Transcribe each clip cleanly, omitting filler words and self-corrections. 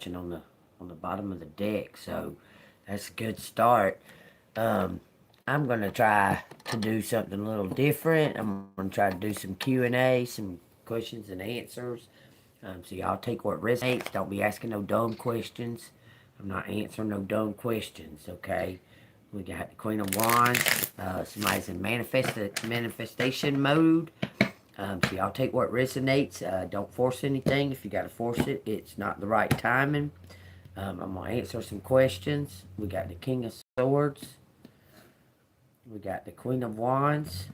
on the bottom of the deck, so that's a good start. I'm gonna try to do something a little different. I'm gonna try to do some Q&A, some questions and answers. So y'all take what resonates. Don't be asking no dumb questions. I'm not answering no dumb questions, okay? We got the Queen of Wands. Somebody's in manifestation mode. So y'all take what resonates. Don't force anything. If you got to force it, it's not the right timing. I'm going to answer some questions. We got the King of Swords. We got the Queen of Wands.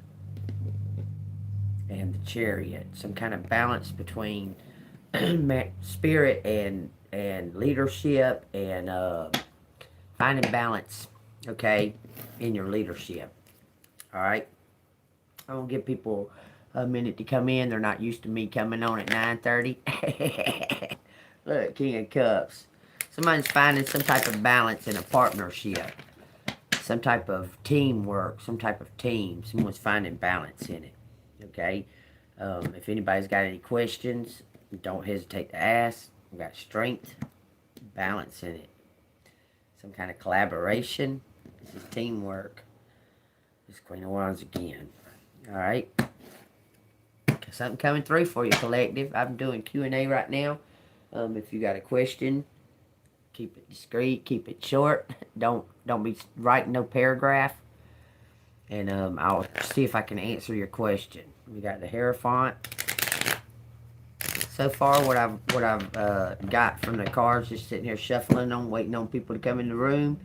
And the Chariot. Some kind of balance between spirit and leadership and finding balance, okay, in your leadership. All right. I'm going to give people a minute to come in. They're not used to me coming on at 9:30. Look, King of Cups. Somebody's finding some type of balance in a partnership. Some type of teamwork. Some type of team. Someone's finding balance in it. Okay? If anybody's got any questions, don't hesitate to ask. We got strength, balance in it. Some kind of collaboration. This is teamwork. This Queen of Wands again. Alright? Something coming through for you, collective. I'm doing Q&A right now. If you got a question, keep it discreet, keep it short. Don't be writing no paragraph. And I'll see if I can answer your question. We got the Hierophant. So far, what I've got from the cards, just sitting here shuffling them, waiting on people to come in the room.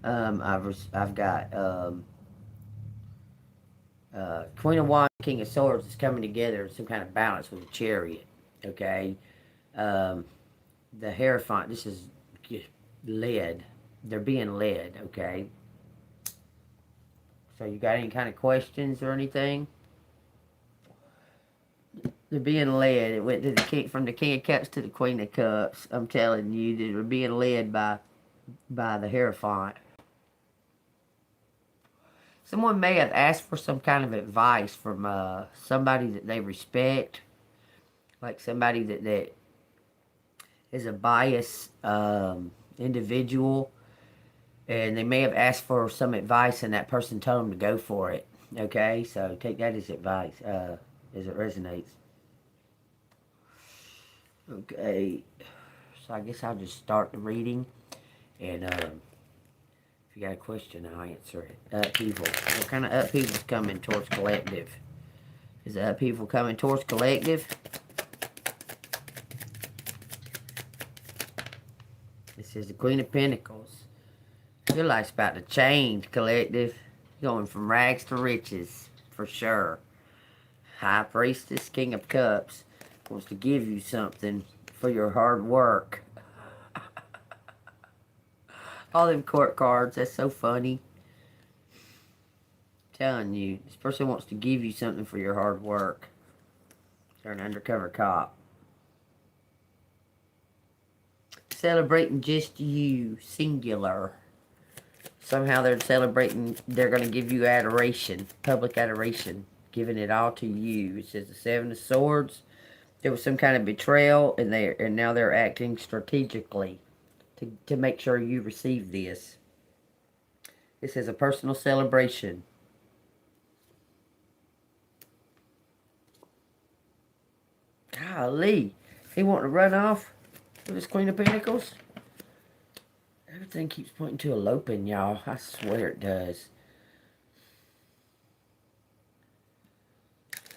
I've got Queen of Wands, King of Swords is coming together in some kind of balance with a Chariot. Okay, the Hierophant. This is led. They're being led. Okay. So you got any kind of questions or anything? They're being led. It went to the king, from the King of Cups to the Queen of Cups. I'm telling you, they're being led by the Hierophant. Someone may have asked for some kind of advice from somebody that they respect, like somebody that is a biased individual, and they may have asked for some advice, and that person told them to go for it. Okay, so take that as advice as it resonates. Okay, so I guess I'll just start the reading, and if you got a question, I'll answer it. Upheaval. What kind of upheaval is coming towards collective? Is the upheaval coming towards collective? This is the Queen of Pentacles. Your life's about to change, collective. Going from rags to riches, for sure. High Priestess, King of Cups, wants to give you something for your hard work. All them court cards, that's so funny. I'm telling you, this person wants to give you something for your hard work. They're an undercover cop. Celebrating just you, singular. Somehow they're celebrating, they're going to give you adoration, public adoration, giving it all to you. It says the Seven of Swords. There was some kind of betrayal, and now they're acting strategically to make sure you receive this. This is a personal celebration. Golly, he wanting to run off with his Queen of Pentacles? Everything keeps pointing to eloping, y'all. I swear it does.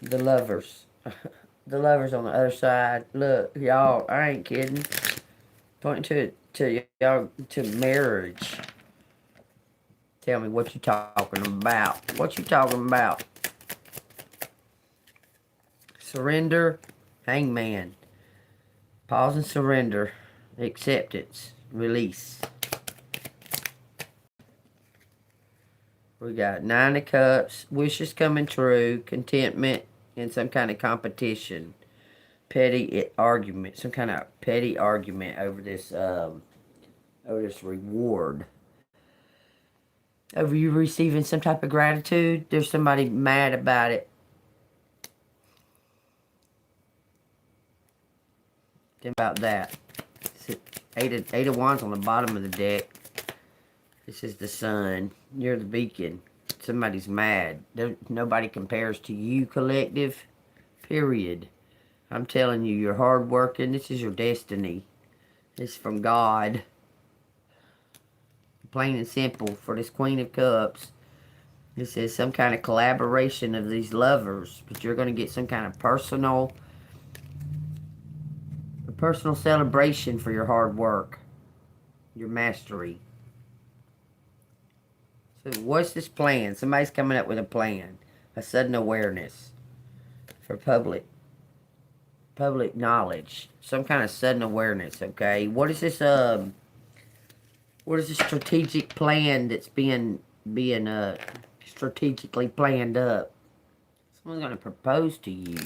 The Lovers. The Lovers on the other side. Look, y'all, I ain't kidding. Pointing to y'all, to marriage. Tell me what you talking about. What you talking about? Surrender. Hangman. Pause and surrender. Acceptance. Release. We got Nine of Cups, wishes coming true, contentment, and some kind of competition. Petty argument, some kind of petty argument over this reward. Over you receiving some type of gratitude. There's somebody mad about it. Think about that. Eight of Wands on the bottom of the deck. This is the sun. You're the beacon. Somebody's mad. Nobody compares to you, collective. Period. I'm telling you, you're hardworking. This is your destiny. It's from God. Plain and simple. For this Queen of Cups, this is some kind of collaboration of these lovers. But you're going to get some kind of personal celebration for your hard work. Your mastery. So what's this plan? Somebody's coming up with a plan. A sudden awareness. For public knowledge. Some kind of sudden awareness, okay? What is this strategic plan that's being strategically planned up? Someone's gonna propose to you.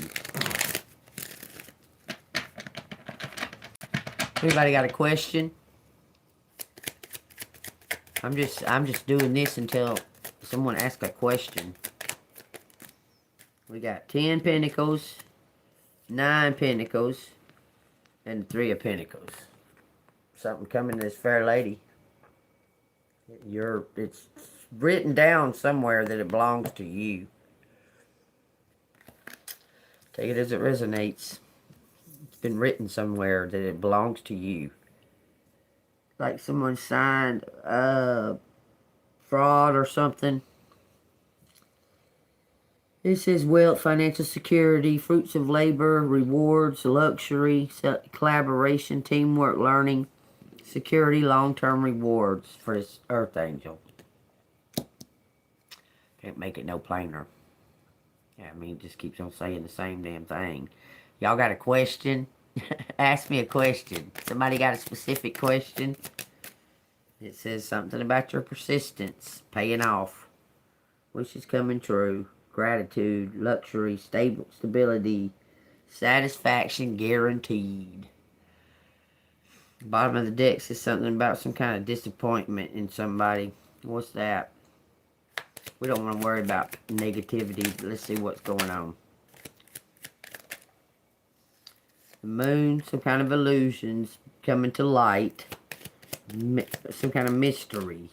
Anybody got a question? I'm just doing this until someone asks a question. We got 10 Pentacles, 9 Pentacles, and 3 of Pentacles. Something coming to this fair lady. It's written down somewhere that it belongs to you. Take it as it resonates. It's been written somewhere that it belongs to you. Like someone signed fraud or something. This is wealth, financial security, fruits of labor, rewards, luxury, collaboration, teamwork, learning, security, long-term rewards for this Earth Angel. Can't make it no plainer. Yeah, I mean, it just keeps on saying the same damn thing. Y'all got a question? Ask me a question. Somebody got a specific question? It says something about your persistence, paying off, wishes coming true, gratitude, luxury, stability, satisfaction guaranteed. Bottom of the deck says something about some kind of disappointment in somebody. What's that? We don't want to worry about negativity. Let's see what's going on. The moon, some kind of illusions coming to light. Some kind of mystery.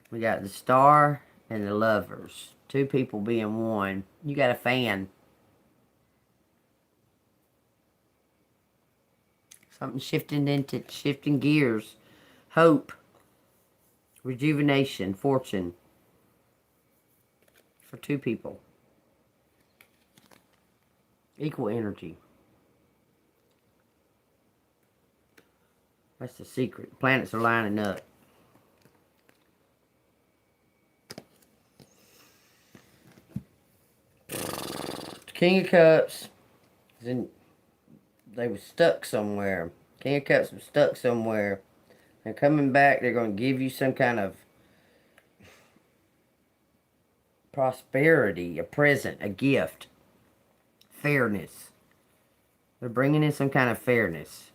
We got the Star and the Lovers. 2 people being one. You got a fan. Something shifting gears. Hope. Rejuvenation. Fortune. For 2 people. Equal energy. That's the secret. Planets are lining up. King of Cups. They were stuck somewhere. King of Cups was stuck somewhere. They're coming back. They're going to give you some kind of prosperity, a present, a gift, fairness. They're bringing in some kind of fairness.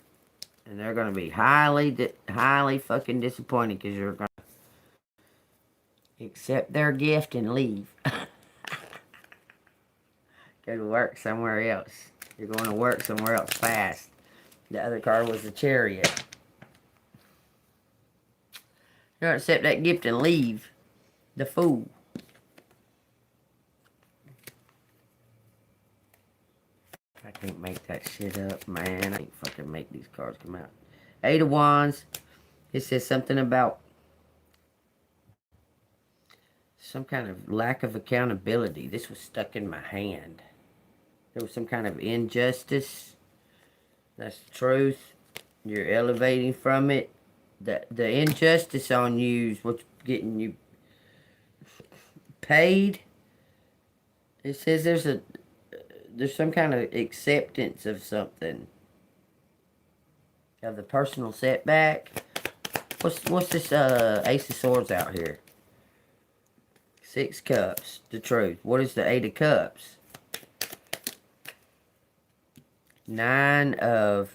And they're going to be highly fucking disappointed because you're going to accept their gift and leave. Go to work somewhere else. You're going to work somewhere else fast. The other card was the Chariot. You're going to accept that gift and leave. The Fool. I can't make that shit up, man. I can't fucking make these cards come out. 8 of Wands. It says something about some kind of lack of accountability. This was stuck in my hand. There was some kind of injustice. That's the truth. You're elevating from it. The injustice on you is what's getting you paid. It says there's some kind of acceptance of something. Of the personal setback. What's this Ace of Swords out here? 6 Cups. The truth. What is the 8 of Cups? 9 of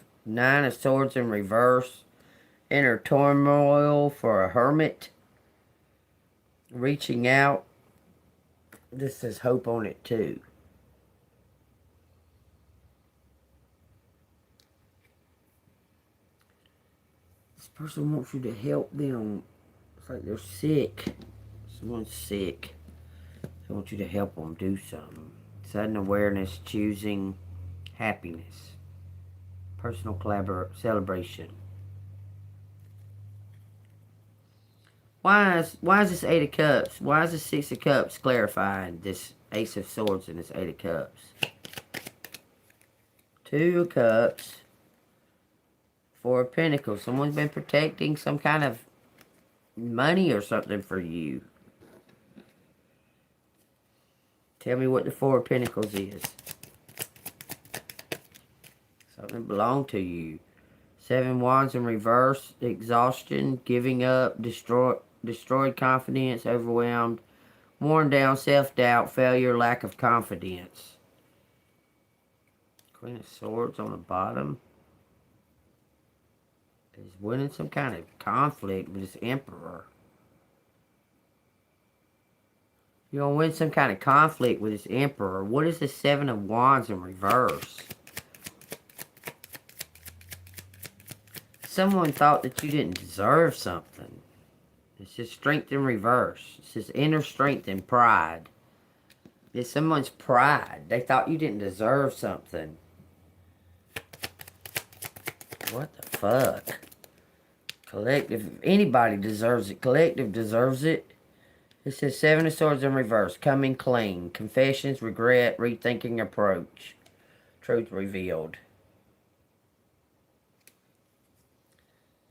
Swords in reverse. Inner turmoil for a hermit. Reaching out. This says hope on it too. This person wants you to help them. It's like they're sick. Someone's sick. They want you to help them do something. Sudden awareness, choosing happiness. Personal celebration. Why is this Eight of Cups? Why is the Six of Cups clarifying this Ace of Swords and this Eight of Cups? Two of Cups. Four of Pentacles. Someone's been protecting some kind of money or something for you. Tell me what the Four of Pentacles is. Something belonged to you. Seven Wands in reverse. Exhaustion. Giving up. Destroyed confidence. Overwhelmed. Worn down. Self-doubt. Failure. Lack of confidence. Queen of Swords on the bottom. Is winning some kind of conflict with this Emperor. You're going to win some kind of conflict with this Emperor. What is the Seven of Wands in reverse? Someone thought that you didn't deserve something. It's just strength in reverse. It's just inner strength and pride. It's someone's pride. They thought you didn't deserve something. What the fuck? Collective. If anybody deserves it, collective deserves it. It says Seven of Swords in reverse. Coming clean. Confessions, regret, rethinking approach. Truth revealed.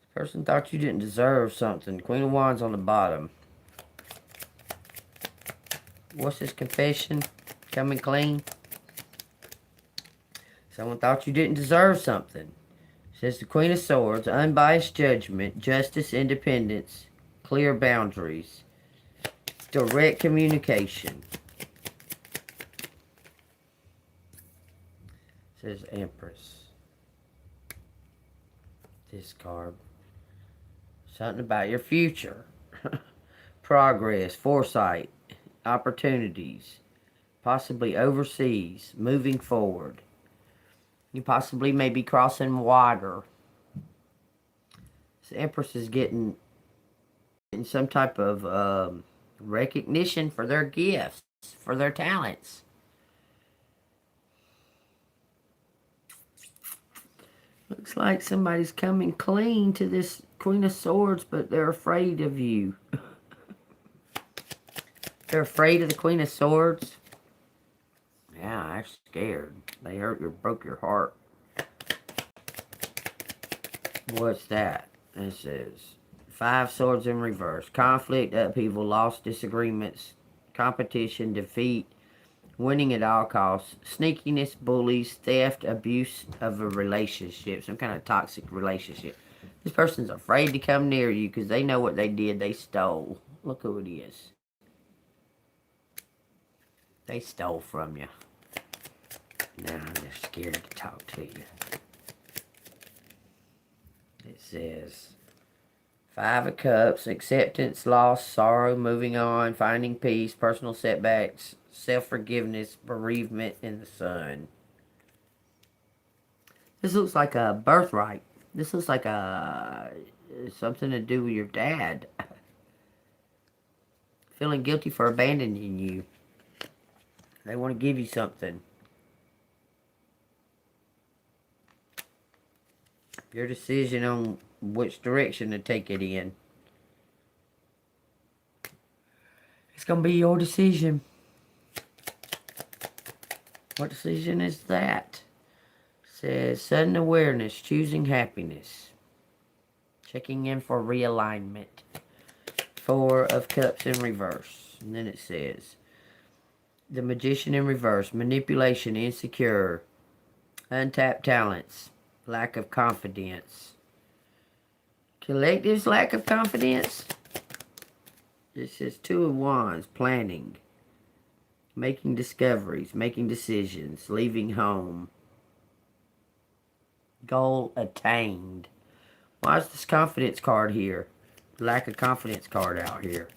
This person thought you didn't deserve something. Queen of Wands on the bottom. What's this confession? Coming clean. Someone thought you didn't deserve something. It says the Queen of Swords. Unbiased judgment. Justice, independence. Clear boundaries. Direct communication. It says Empress. Discard. Something about your future. Progress, foresight, opportunities. Possibly overseas, moving forward. You possibly may be crossing water. This Empress is getting some type of recognition for their gifts, for their talents. Looks like somebody's coming clean to this Queen of Swords, but they're afraid of you. They're afraid of the Queen of Swords. Yeah, I'm scared. They broke your heart. What's that? It says Five Swords in reverse. Conflict, upheaval, loss, disagreements, competition, defeat, winning at all costs, sneakiness, bullies, theft, abuse of a relationship, some kind of toxic relationship. This person's afraid to come near you because they know what they did. They stole. Look who it is. They stole from you. Now they're scared to talk to you. It says Five of Cups, acceptance, loss, sorrow, moving on, finding peace, personal setbacks, self-forgiveness, bereavement, and the Sun. This looks like a birthright. This looks like something to do with your dad. Feeling guilty for abandoning you. They want to give you something. Your decision on which direction to take it in. It's going to be your decision. What decision is that? It says sudden awareness, choosing happiness. Checking in for realignment. Four of Cups in reverse. And then it says the Magician in reverse. Manipulation, insecure, untapped talents, lack of confidence. Collective's lack of confidence. It says Two of Wands, planning, making discoveries, making decisions, leaving home. Goal attained. Why is this confidence card here? Lack of confidence card out here.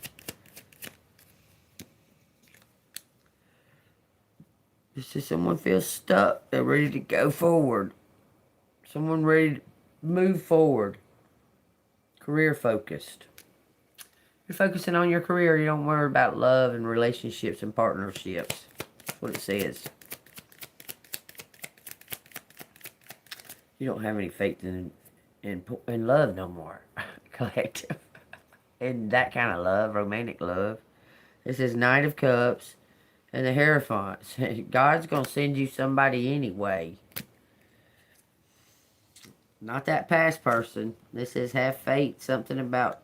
This is someone feels stuck. They're ready to go forward. Someone ready to move forward. Career focused. You're focusing on your career. You don't worry about love and relationships and partnerships. That's what it says. You don't have any faith in love no more. Collective. And that kind of love, romantic love. It says Knight of Cups and the Hierophant. God's going to send you somebody anyway. Not that past person. This says have faith. Something about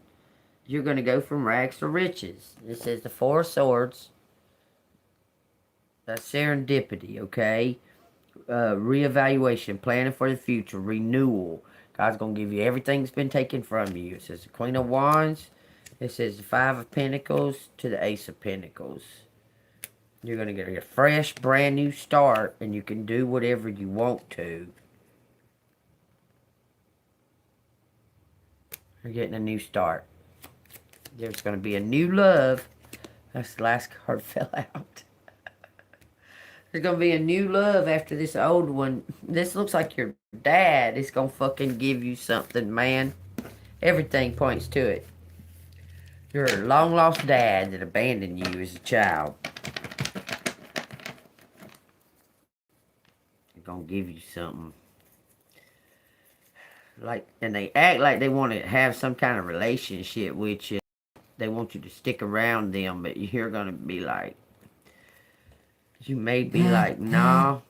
you're going to go from rags to riches. It says the Four of Swords. That's serendipity, okay? Reevaluation, planning for the future, renewal. God's going to give you everything that's been taken from you. It says the Queen of Wands. It says the Five of Pentacles to the Ace of Pentacles. You're going to get a fresh, brand new start, and you can do whatever you want to. You're getting a new start. There's going to be a new love. That's the last card fell out. There's going to be a new love after this old one. This looks like your dad is going to fucking give you something, man. Everything points to it. Your long-lost dad that abandoned you as a child. They're going to give you something. And they act like they want to have some kind of relationship with you. They want you to stick around them, but you're going to be like, you may be like, nah.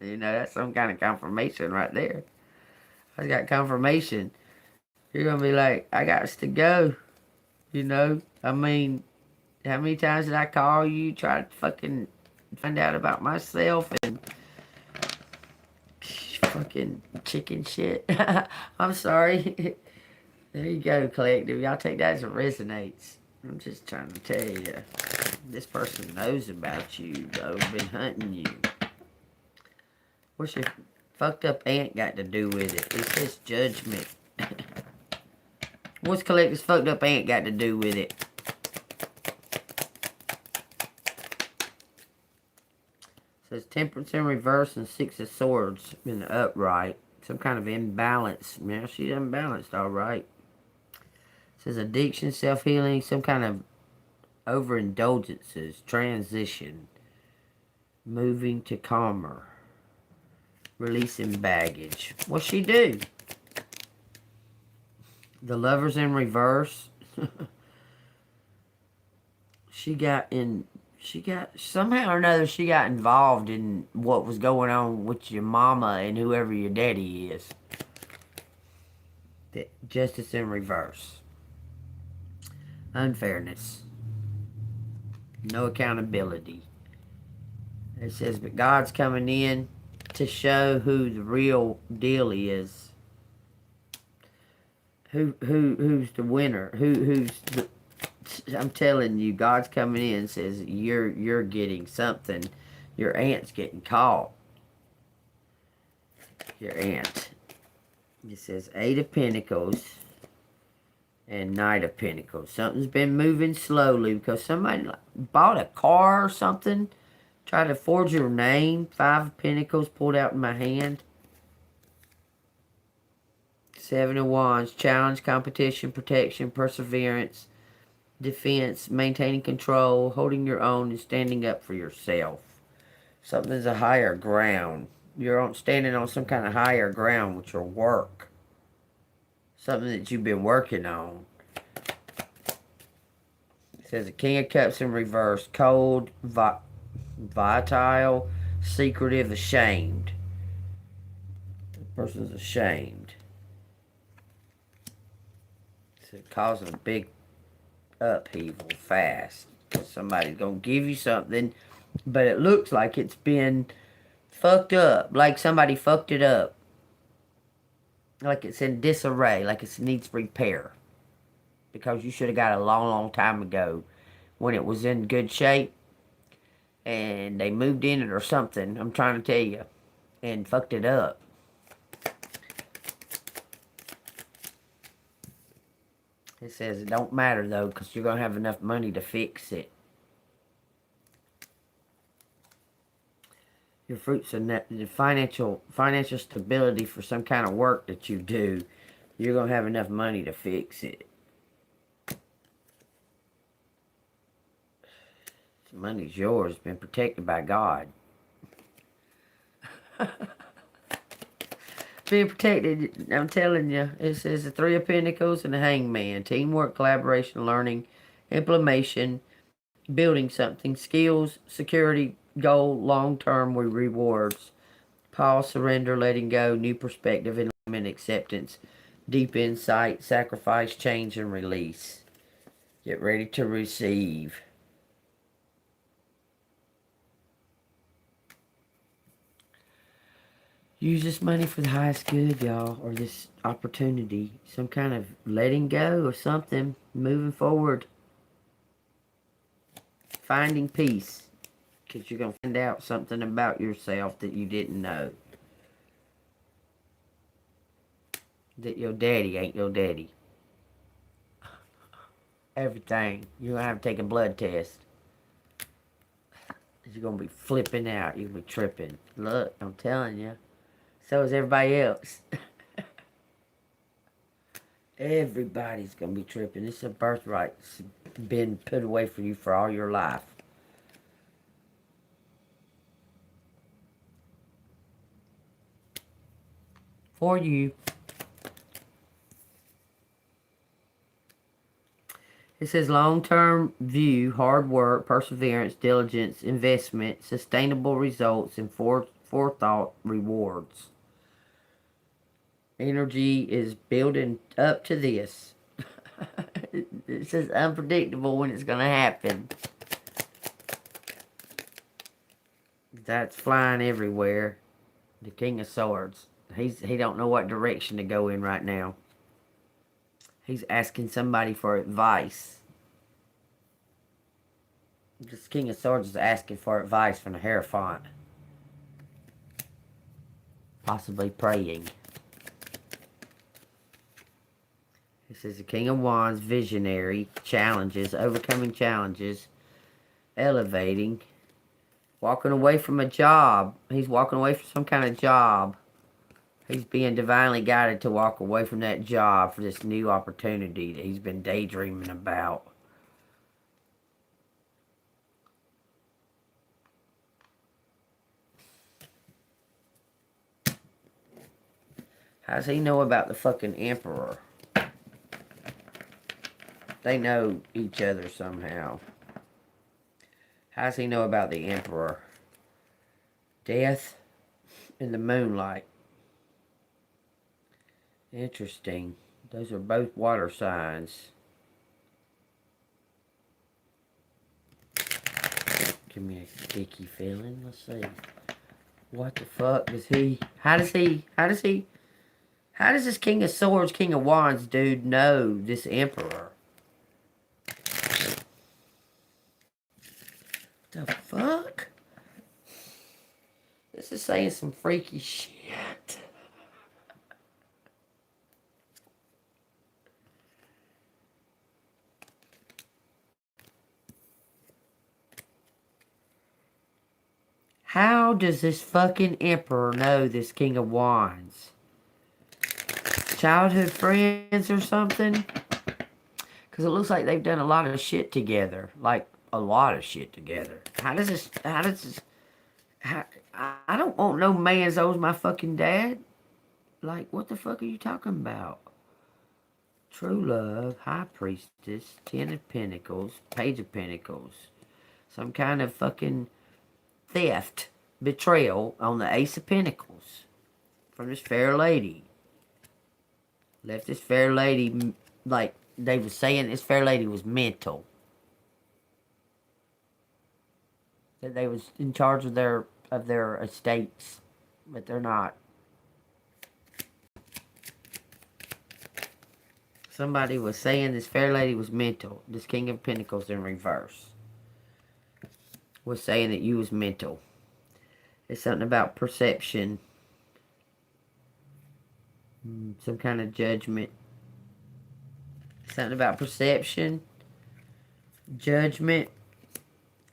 You know, that's some kind of confirmation right there. I got confirmation. You're going to be like, I got to go. You know, I mean, how many times did I call you, try to fucking find out about myself and fucking chicken shit. I'm sorry. There you go, collective. Y'all take that as it resonates. I'm just trying to tell you. This person knows about you, though. Been hunting you. What's your fucked up aunt got to do with it? It says judgment. What's collective's fucked up aunt got to do with it? It says temperance in reverse and Six of Swords in the upright. Some kind of imbalance. Man, she's unbalanced, all right. It says addiction, self-healing, some kind of overindulgences, transition, moving to calmer, releasing baggage. What's she do? The Lover's in reverse. Somehow or another, she got involved in what was going on with your mama and whoever your daddy is. The Justice in reverse. Unfairness. No accountability. It says, but God's coming in to show who the real deal is. Who's the winner? Who's the... I'm telling you, God's coming in and says, you're getting something. Your aunt's getting caught. Your aunt. It says Eight of Pentacles and Knight of Pentacles. Something's been moving slowly because somebody bought a car or something. Tried to forge your name. Five of Pentacles pulled out in my hand. Seven of Wands. Challenge, competition, protection, perseverance, defense, maintaining control, holding your own, and standing up for yourself. Something's a higher ground. You're standing on some kind of higher ground with your work. Something that you've been working on. It says the King of Cups in reverse. Cold, vital, secretive, ashamed. The person's ashamed. So it's causing a big upheaval fast. Somebody's gonna give you something, but it looks like it's been fucked up. Like somebody fucked it up. Like it's in disarray. Like it needs repair. Because you should have got it a long, long time ago when it was in good shape. And they moved in it or something. I'm trying to tell you. And fucked it up. It says it don't matter though, because you're going to have enough money to fix it. Your fruits of the financial stability for some kind of work that you do. You're going to have enough money to fix it. The money's yours. It's been protected by God. Being protected, I'm telling you. It says the Three of Pentacles and the Hangman. Teamwork, collaboration, learning, implementation, building something, skills, security, goal, long-term rewards. Pause, surrender, letting go, new perspective, enlightenment, acceptance, deep insight, sacrifice, change, and release. Get ready to receive. Use this money for the highest good, y'all, or this opportunity. Some kind of letting go or something, moving forward. Finding peace. Because you're going to find out something about yourself that you didn't know. That your daddy ain't your daddy. Everything. You're going to have to take a blood test. You're going to be flipping out. You're going to be tripping. Look, I'm telling you. So is everybody else. Everybody's going to be tripping. It's a birthright. It's been put away for you for all your life. For you. It says long-term view, hard work, perseverance, diligence, investment, sustainable results, and forethought rewards. Energy is building up to this. It says unpredictable when it's going to happen. That's flying everywhere. The King of Swords. He don't know what direction to go in right now. He's asking somebody for advice. This King of Swords is asking for advice from the Hierophant. Possibly praying. This is the King of Wands, visionary, challenges, overcoming challenges, elevating, walking away from a job. He's walking away from some kind of job. He's being divinely guided to walk away from that job for this new opportunity that he's been daydreaming about. How does he know about the fucking Emperor? They know each other somehow. How does he know about the Emperor? Death in the moonlight. Interesting. Those are both water signs. Give me a sticky feeling. Let's see. What the fuck does he... How does this King of Swords, King of Wands dude know this Emperor? The fuck? This is saying some freaky shit. How does this fucking Emperor know this King of Wands? Childhood friends or something? Because it looks like they've done a lot of shit together. Like, a lot of shit together. I don't want no man as old as my fucking dad. Like, what the fuck are you talking about? True love, High Priestess, Ten of Pentacles, Page of Pentacles. Some kind of fucking theft, betrayal on the Ace of Pentacles from this fair lady. Left this fair lady, like they were saying, this fair lady was mental. That they was in charge of their estates, but they're not. Somebody was saying this fair lady was mental. This King of Pentacles in reverse was saying that you was mental. It's something about perception. Some kind of judgment. Something about perception. Judgment.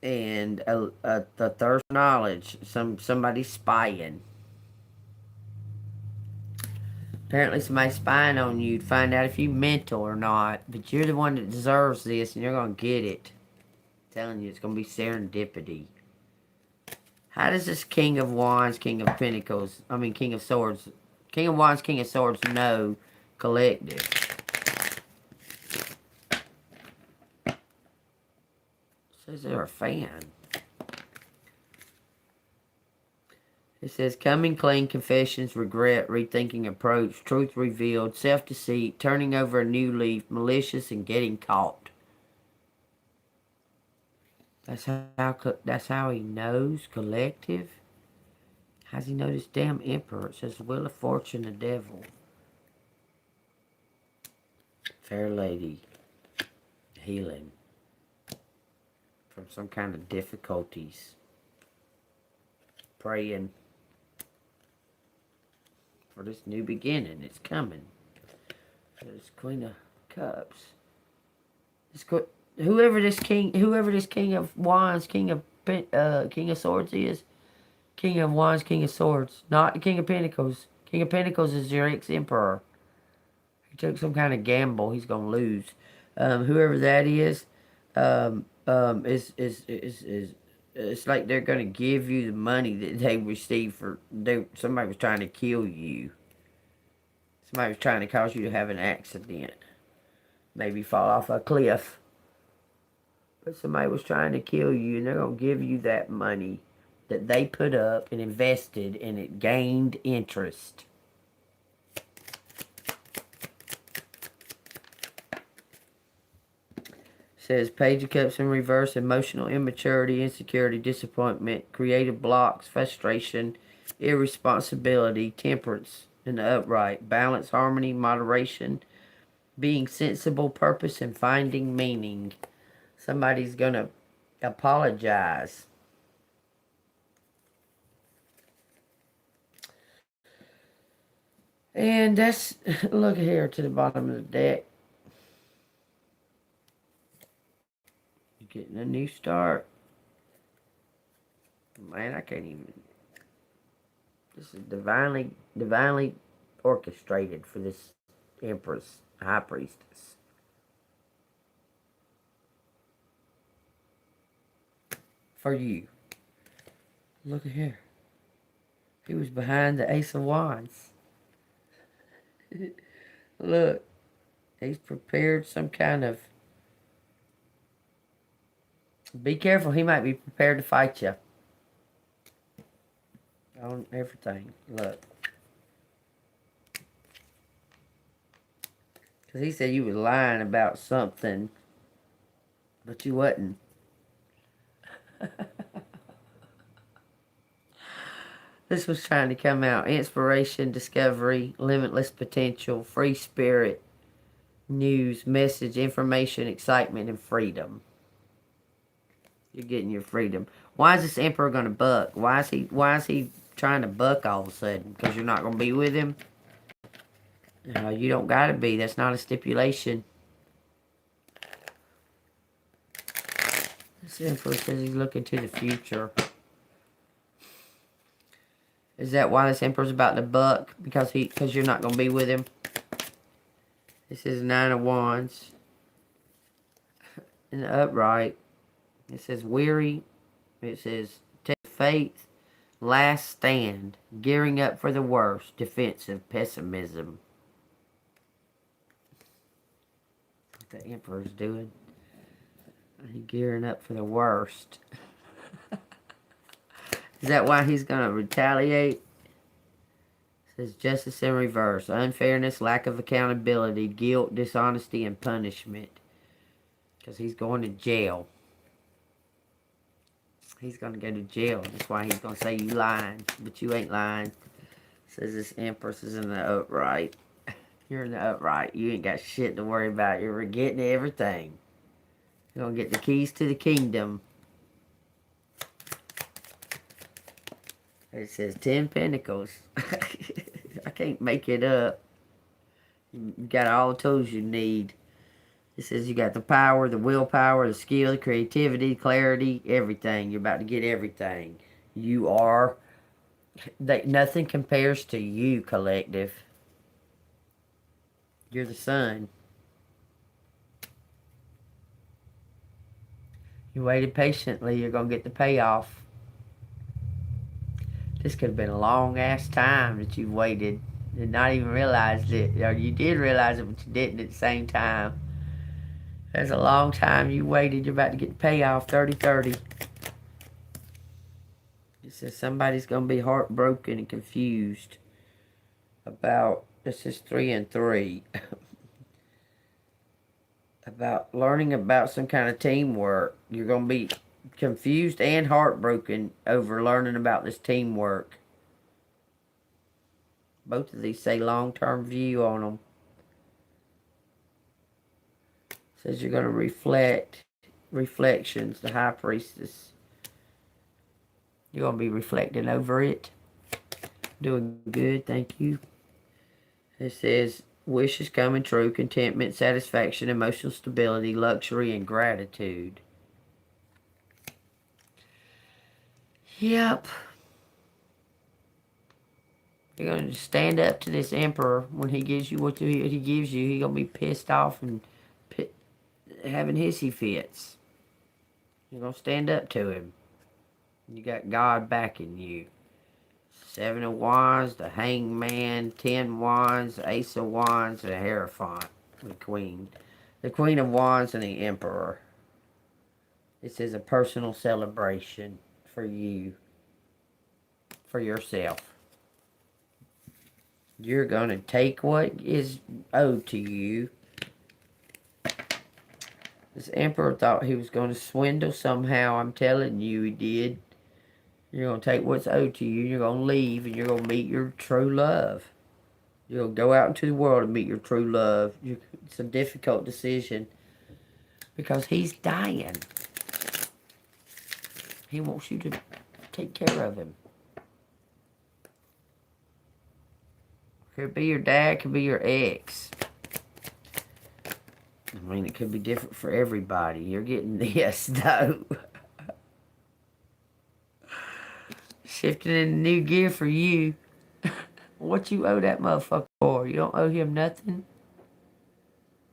and the thirst for knowledge. Somebody spying. Apparently somebody's spying on you to find out if you mental or not. But you're the one that deserves this, and you're gonna get it. I'm telling you, it's gonna be serendipity. How does this King of Wands, King of Pentacles, King of Swords, King of Wands, King of Swords know collective? Says they're a fan. It says, coming clean, confessions, regret, rethinking approach, truth revealed, self-deceit, turning over a new leaf, malicious, and getting caught. That's how he knows collective. How's he know this damn Emperor? It says, Wheel of Fortune, the Devil. Fair Lady. Healing. From some kind of difficulties. Praying. For this new beginning. It's coming. This Queen of Cups. Whoever this King of Wands, King of Swords is, King of Wands, King of Swords, not the King of Pentacles. King of Pentacles is your ex-emperor. He took some kind of gamble. He's gonna lose. Whoever that is, it's like they're gonna give you the money that they received for. Somebody was trying to kill you. Somebody was trying to cause you to have an accident. Maybe fall off a cliff. But somebody was trying to kill you, and they're going to give you that money that they put up and invested, and it gained interest. It says, Page of Cups in reverse, emotional immaturity, insecurity, disappointment, creative blocks, frustration, irresponsibility, temperance in the upright, balance, harmony, moderation, being sensible, purpose, and finding meaning. Somebody's going to apologize. And that's, look here to the bottom of the deck. You're getting a new start. Man, I can't even. This is divinely orchestrated for this Empress, High Priestess. For you. Look at here. He was behind the Ace of Wands. Look. He's prepared some kind of... Be careful. He might be prepared to fight you. On everything. Look. Because he said you was lying about something. But you wasn't. This was trying to come out. Inspiration, discovery, limitless potential, free spirit, news, message, information, excitement, and freedom. You're getting your freedom. Why is this Emperor going to buck? Why is he trying to buck all of a sudden? Because you're not going to be with him? You don't got to be. That's not a stipulation. This Emperor says he's looking to the future. Is that why this Emperor's about to buck? Because you're not going to be with him? This is 9 of Wands. In the upright. It says weary. It says take faith. Last stand. Gearing up for the worst. Defensive. Pessimism. What the Emperor's doing. He's gearing up for the worst. Is that why he's going to retaliate? It says justice in reverse. Unfairness, lack of accountability, guilt, dishonesty, and punishment. Because he's going to jail. He's going to go to jail. That's why he's going to say you lying. But you ain't lying. It says this Empress is in the upright. You're in the upright. You ain't got shit to worry about. You're getting everything. You're going to get the keys to the kingdom. It says 10 Pentacles. I can't make it up. You got all the tools you need. It says you got the power, the willpower, the skill, the creativity, clarity, everything. You're about to get everything. You are, nothing compares to you, collective. You're the sun. You waited patiently, you're going to get the payoff. This could have been a long ass time that you waited and not even realized it. Or you did realize it, but you didn't at the same time. That's a long time you waited. You're about to get the payoff. 30-30. It says somebody's going to be heartbroken and confused about, this is 3 and 3. About learning about some kind of teamwork. You're going to be confused and heartbroken over learning about this teamwork. Both of these say long-term view on them. It says you're going to reflect. Reflections, the high priestess. You're going to be reflecting over it. Doing good, thank you. It says wishes coming true, contentment, satisfaction, emotional stability, luxury, and gratitude. Yep. You're going to stand up to this emperor when he gives you what he gives you. He's going to be pissed off and having hissy fits. You're going to stand up to him. You got God backing you. 7 of Wands, the Hangman, 10 Wands, Ace of Wands, and the Hierophant, the Queen. The Queen of Wands and the Emperor. This is a personal celebration for you, for yourself. You're going to take what is owed to you. This Emperor thought he was going to swindle somehow. I'm telling you, he did. You're going to take what's owed to you. You're going to leave, and you're going to meet your true love. You're going to go out into the world and meet your true love. It's a difficult decision because he's dying. He wants you to take care of him. Could be your dad, could be your ex. I mean, it could be different for everybody. You're getting this, though. Shifting in a new gear for you. What you owe that motherfucker for? You don't owe him nothing?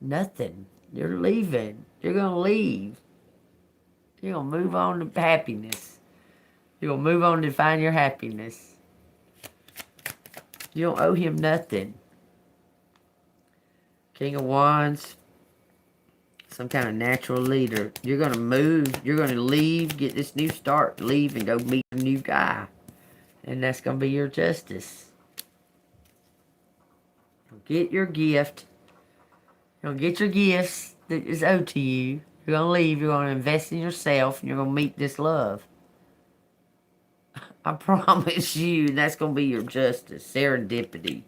Nothing. You're leaving. You're going to leave. You're going to move on to happiness. You're going to move on to find your happiness. You don't owe him nothing. King of Wands. Some kind of natural leader. You're going to move. You're going to leave, get this new start, leave, and go meet a new guy. And that's going to be your justice. Get your gift. You're going to get your gifts that is owed to you. You're going to leave. You're going to invest in yourself. And you're going to meet this love. I promise you, that's going to be your justice. Serendipity.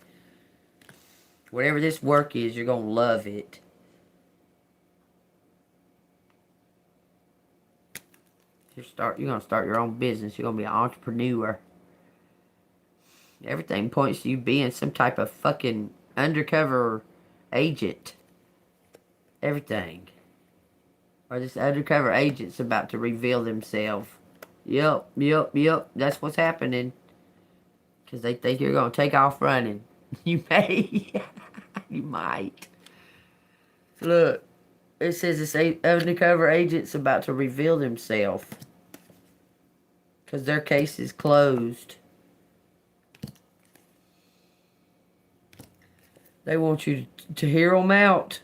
Whatever this work is, you're going to love it. You're going to start your own business. You're going to be an entrepreneur. Everything points to you being some type of fucking undercover agent. Everything. Or this undercover agent's about to reveal themselves. Yep. That's what's happening. Because they think you're going to take off running. You may. You might. Look. It says this undercover agent's about to reveal themselves. Because their case is closed. They want you to hear them out.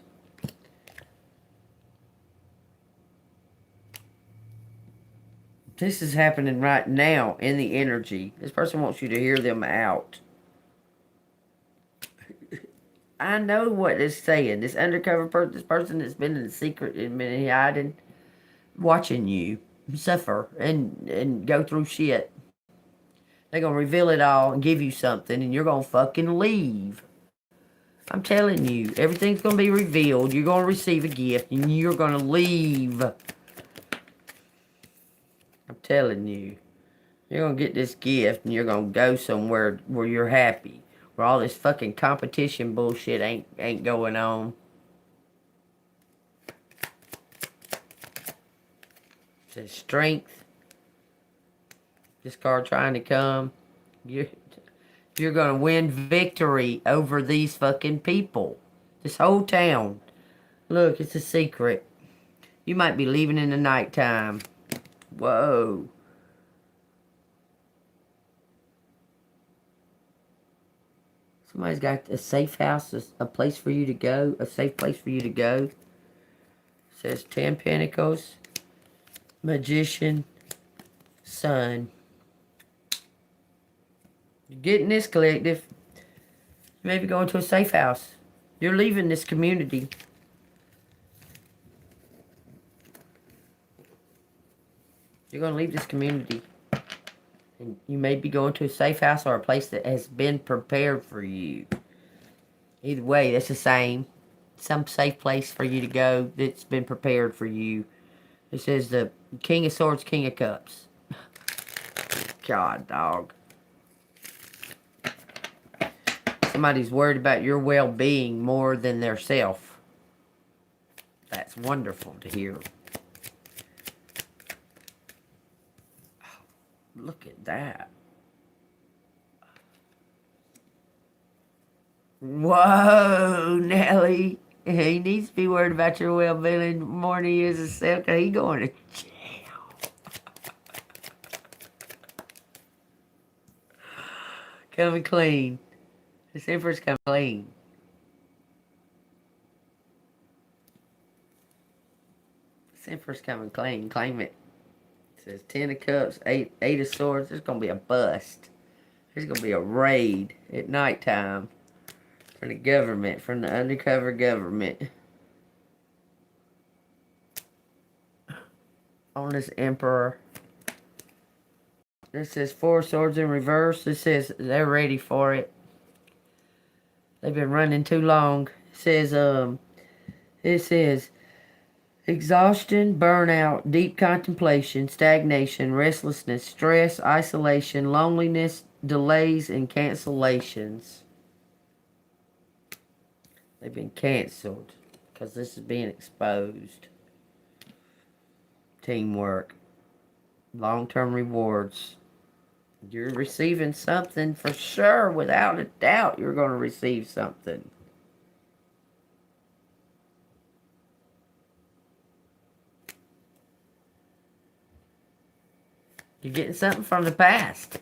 This is happening right now in the energy. This person wants you to hear them out. I know what it's saying. This undercover person, this person that's been in secret and been hiding, watching you suffer and go through shit. They're going to reveal it all and give you something, and you're going to fucking leave. I'm telling you, everything's going to be revealed. You're going to receive a gift, and you're going to leave. I'm telling you. You're going to get this gift, and you're going to go somewhere where you're happy. Where all this fucking competition bullshit ain't going on. says strength. This card trying to come. You're going to win victory over these fucking people. This whole town. Look, it's a secret. You might be leaving in the nighttime. Whoa. Somebody's got a safe house, a place for you to go, a safe place for you to go. It says 10 Pentacles, Magician, Sun. You're getting this, collective. You may be going to a safe house. You're leaving this community. You're going to leave this community. And you may be going to a safe house or a place that has been prepared for you. Either way, that's the same. Some safe place for you to go that's been prepared for you. It says the King of Swords, King of Cups. God, dog. Somebody's worried about your well-being more than their self. That's wonderful to hear. Look at that. Whoa, Nelly. He needs to be worried about your well-being more than he is himself, because he's going to jail. Coming clean. This Emperor's coming clean. This Emperor's coming clean. Claim it. It says 10 of Cups, 8 of Swords. There's going to be a bust. There's going to be a raid at nighttime from the government, from the undercover government. On this Emperor. This says 4 Swords in reverse. This says they're ready for it. They've been running too long. It says exhaustion, burnout, deep contemplation, stagnation, restlessness, stress, isolation, loneliness, delays, and cancellations. They've been canceled because this is being exposed. Teamwork. Long-term rewards. You're receiving something for sure. Without a doubt, you're going to receive something. You're getting something from the past.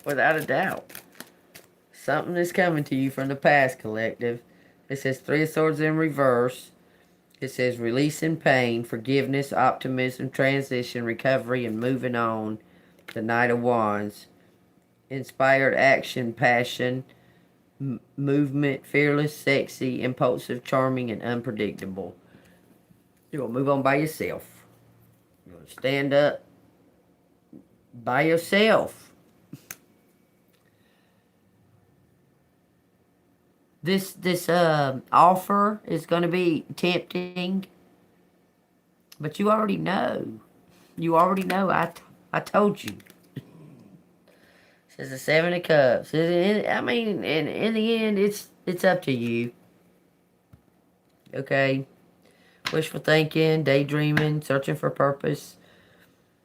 Without a doubt. Something is coming to you from the past, collective. It says 3 of Swords in reverse. It says releasing pain, forgiveness, optimism, transition, recovery, and moving on. The Knight of Wands. Inspired action, passion, movement, fearless, sexy, impulsive, charming, and unpredictable. You're going to move on by yourself. You're going to stand up by yourself. This offer is going to be tempting, but you already know. You already know. I told you. It says the 7 of Cups. I mean, in the end, it's up to you. Okay, wishful thinking, daydreaming, searching for purpose,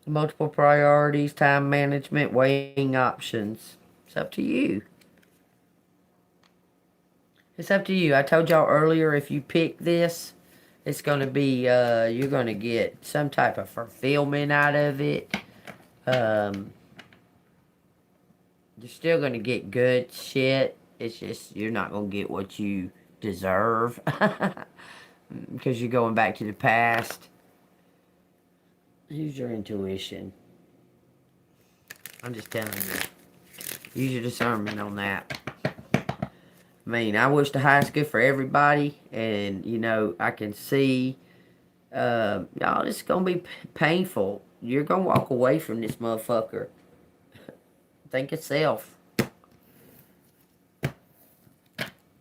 multiple priorities, time management, weighing options. It's up to you. It's up to you. I told y'all earlier, if you pick this, it's going to be, you're going to get some type of fulfillment out of it. You're still going to get good shit. It's just, you're not going to get what you deserve. Because you're going back to the past. Use your intuition. I'm just telling you. Use your discernment on that. I mean, I wish the highest good for everybody, and, you know, I can see, y'all, this is going to be painful. You're going to walk away from this motherfucker. Think yourself.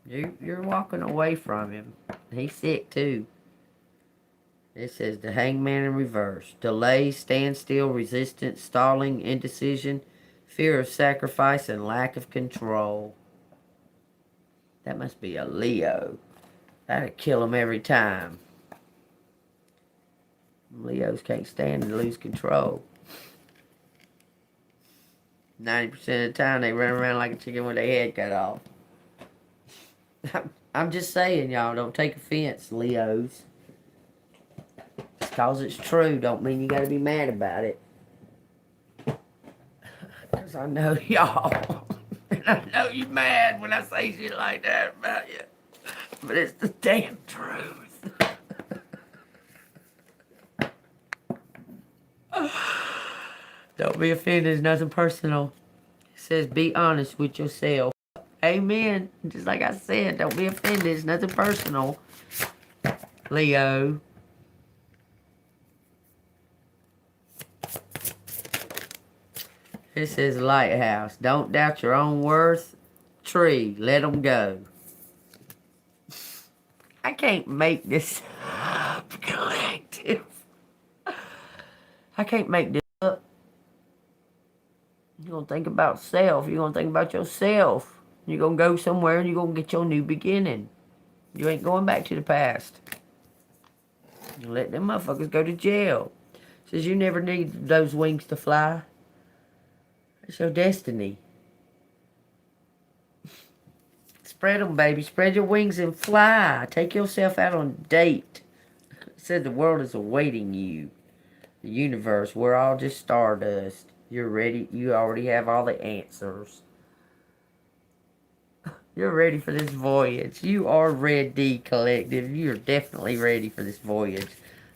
You're walking away from him. He's sick, too. It says the Hangman in reverse. Delay, standstill, resistance, stalling, indecision, fear of sacrifice, and lack of control. That must be a Leo. That'd kill him every time. Leos can't stand to lose control. 90% of the time they run around like a chicken with their head cut off. I'm just saying, y'all, don't take offense, Leos. Just cause it's true don't mean you gotta be mad about it. Because I know y'all. And I know you mad when I say shit like that about you. But it's the damn truth. Don't be offended. It's nothing personal. It says be honest with yourself. Amen. Just like I said, don't be offended. It's nothing personal. Leo. It says lighthouse. Don't doubt your own worth. Tree. Let them go. I can't make this collective. I can't make this up. You're going to think about self. You're going to think about yourself. You're going to go somewhere and you're going to get your new beginning. You ain't going back to the past. You let them motherfuckers go to jail. Says you never need those wings to fly. It's your destiny. Spread them, baby. Spread your wings and fly. Take yourself out on a date. It said the world is awaiting you. The universe. We're all just stardust. You're ready. You already have all the answers. You're ready for this voyage. You are ready, collective. You're definitely ready for this voyage.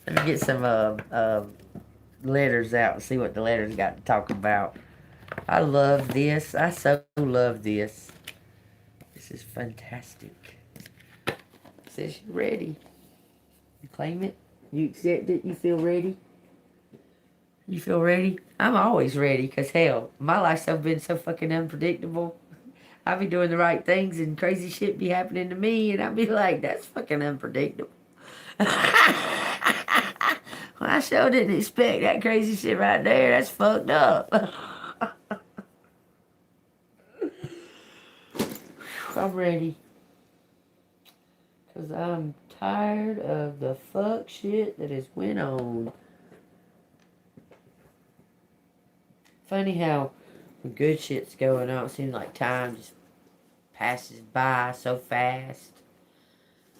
Let me get some letters out and see what the letters got to talk about. I love this. I so love this. This is fantastic. It says you're ready. You claim it. You accept it. You feel ready. You feel ready? I'm always ready, because hell, my life's been so fucking unpredictable. I be doing the right things and crazy shit be happening to me, and I be like, that's fucking unpredictable. Well, I sure didn't expect that crazy shit right there. That's fucked up. I'm ready. Because I'm tired of the fuck shit that has went on. Funny how when good shit's going on, it seems like time just passes by so fast.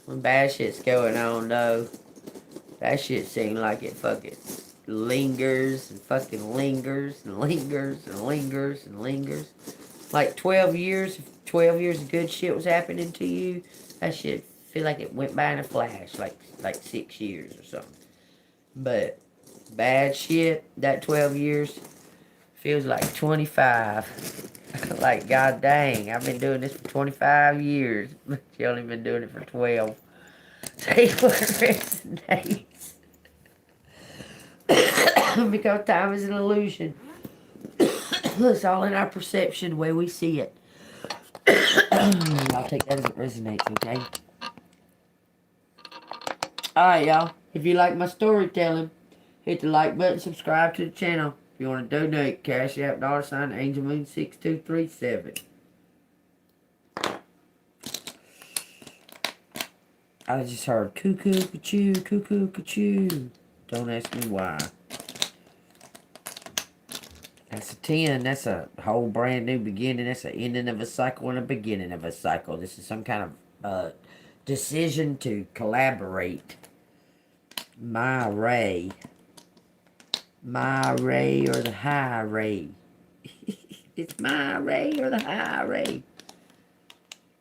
When bad shit's going on, though, that shit seems like it fucking lingers and fucking lingers and lingers and lingers and lingers. Like 12 years of good shit was happening to you, that shit feel like it went by in a flash, like 6 years or something. But bad shit, that 12 years feels like 25. Like, god dang, I've been doing this for 25 years, but you only been doing it for 12. Say what resonates. Because time is an illusion. It's all in our perception, the way we see it. I'll take that as it resonates, okay? Alright, y'all. If you like my storytelling, hit the like button, subscribe to the channel. If you want to donate, Cash App, $ Angelmoon6237. I just heard cuckoo, ka-choo, cuckoo, ka-choo. Don't ask me why. That's a 10. That's a whole brand new beginning. That's an ending of a cycle and a beginning of a cycle. This is some kind of decision to collaborate. My ray. My ray or the high ray. It's my ray or the high ray.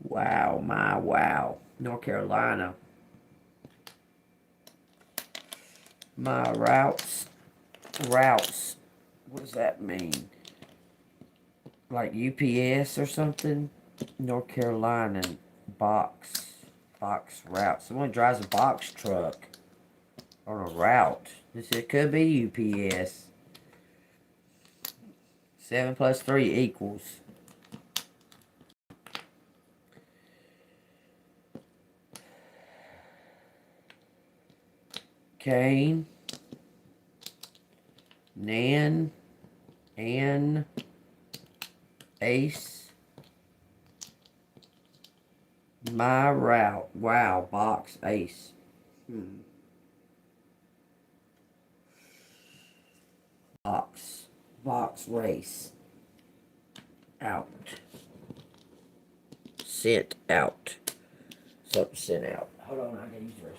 Wow, my wow. North Carolina. My routes. Routes. What does that mean? Like UPS or something? North Carolina. Box route. Someone drives a box truck on a route. It could be UPS. 7 plus 3 equals. Cain. Nan. Ann. Ace. My route. Wow. Box. Ace. box race out. Sent out. Something sent out. Hold on, I gotta use the restroom.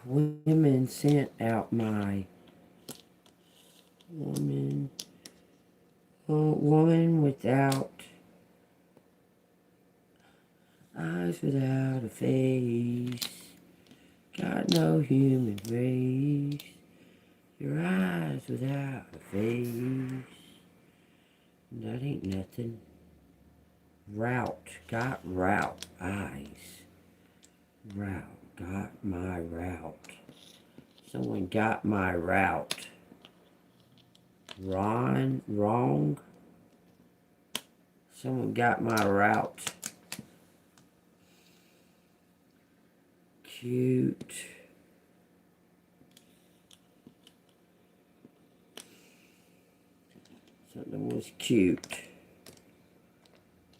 Women sent out my woman without eyes, without a face, got no human race. Your eyes without a face, that ain't nothing. Route, got route, eyes. Route, got my route. Someone got my route. Wrong. Someone got my route. Cute. Something was cute.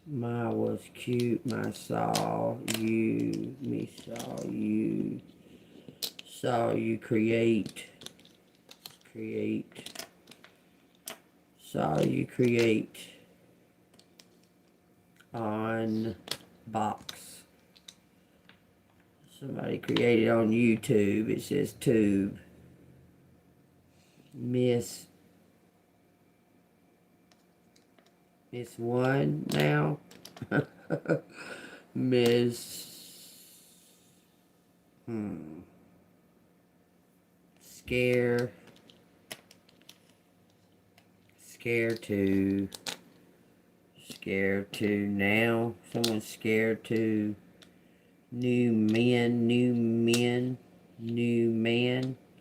My was cute. My saw you. Me saw you. Saw you create. Saw you create. On box. Somebody created on YouTube. It says tube. Miss one now. Miss Scare to now. Someone's scared to new man,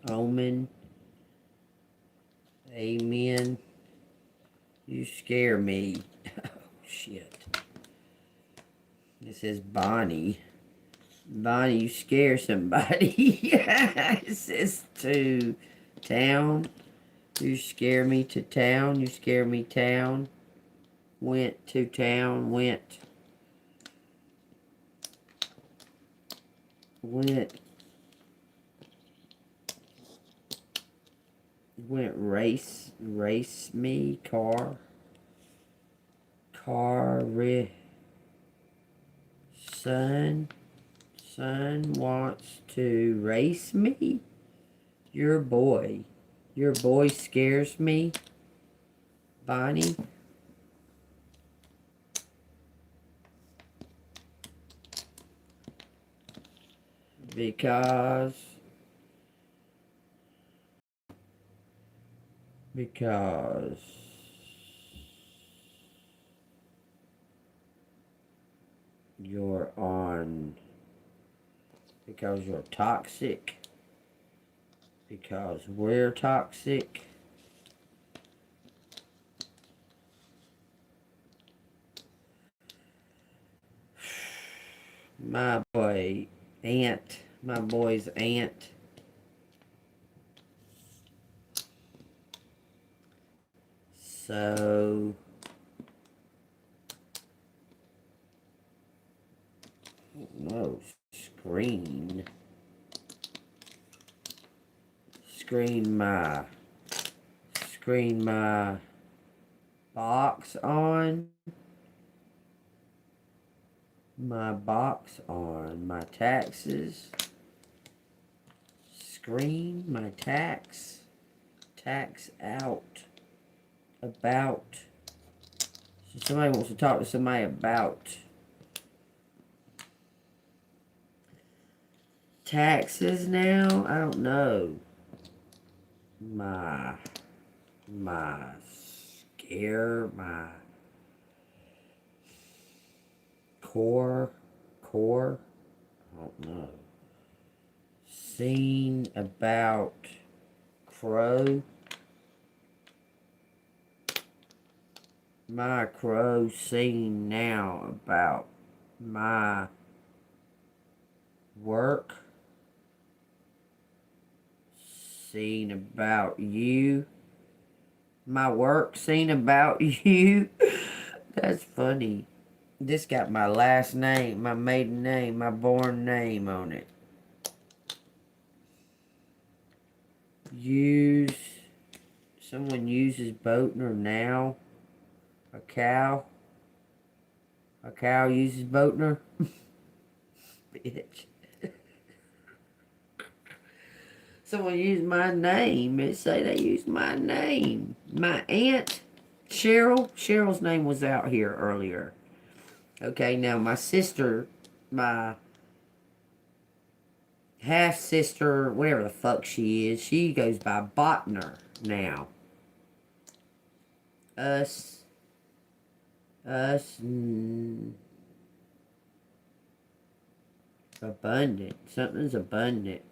omen, amen. You scare me. Oh, shit. This says Bonnie. Bonnie, you scare somebody. It says to town. You scare me to town. You scare me town. Went to town. Went race me, car son wants to race me. Your boy scares me, Bonnie. Because you're toxic, because we're toxic. My boy's aunt. So no, screen my box on. My box on my taxes. Screen my tax out. About. So somebody wants to talk to somebody about taxes now. I don't know. My scare, my core. don't know. Seen about crow. My crow seen now about my work. Seen about you. My work seen about you. That's funny. This got my last name, my maiden name, my born name on it. Someone uses Boatner now. A cow uses Boatner. Bitch. Someone used my name. It say they used my name. My aunt, Cheryl's name was out here earlier. Okay, now my sister, my half-sister, whatever the fuck she is, she goes by Botner now. Abundant. Something's abundant.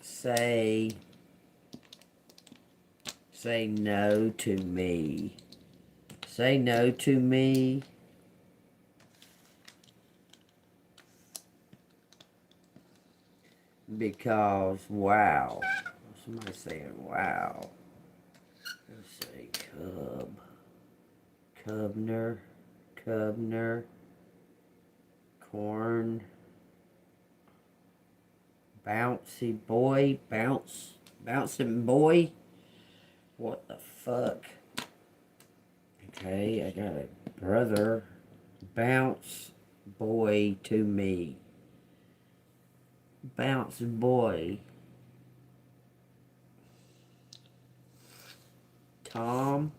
Say no to me. Say no to me. Because, wow. Somebody saying, wow. Let's say Cubner, corn, bouncy boy, bouncing boy. What the fuck? Okay, I got a brother, bounce boy to me. Bounce boy. Tom,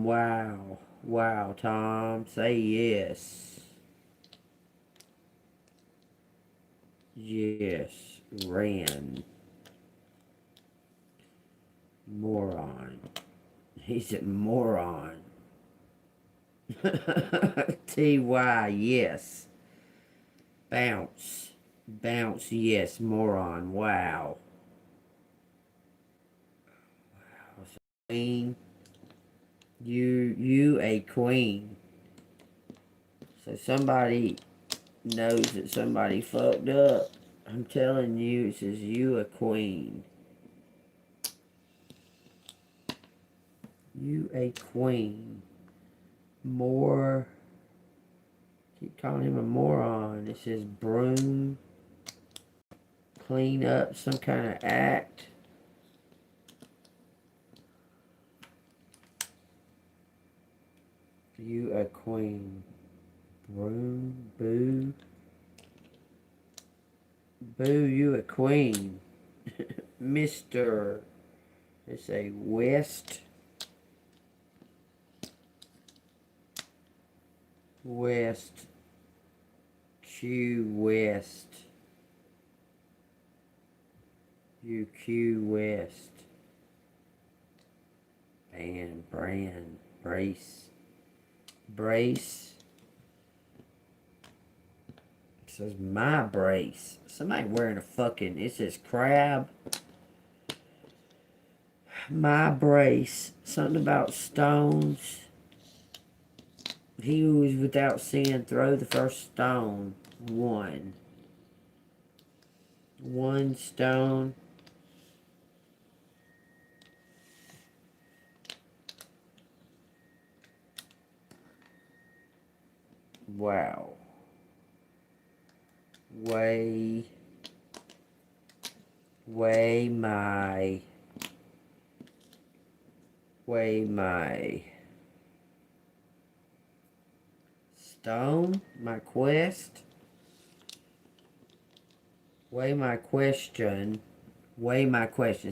wow. Wow, Tom, say yes. Yes, ran. Moron. He's a moron. T-Y, yes. Bounce, yes, moron, wow. Queen. You a queen. So somebody knows that somebody fucked up. I'm telling you, it says you a queen. You a queen. Keep calling him a moron. It says broom. Clean up, some kind of act. You a queen. Broom, boo. Boo, you a queen. Mr. It's a West. Q West. UQ West. Brand. Brace. It says my brace. Somebody wearing a fucking, it says crab. My brace. Something about stones. He who is without sin, throw the first stone. One stone. Wow. Weigh my stone, my quest. Weigh my question.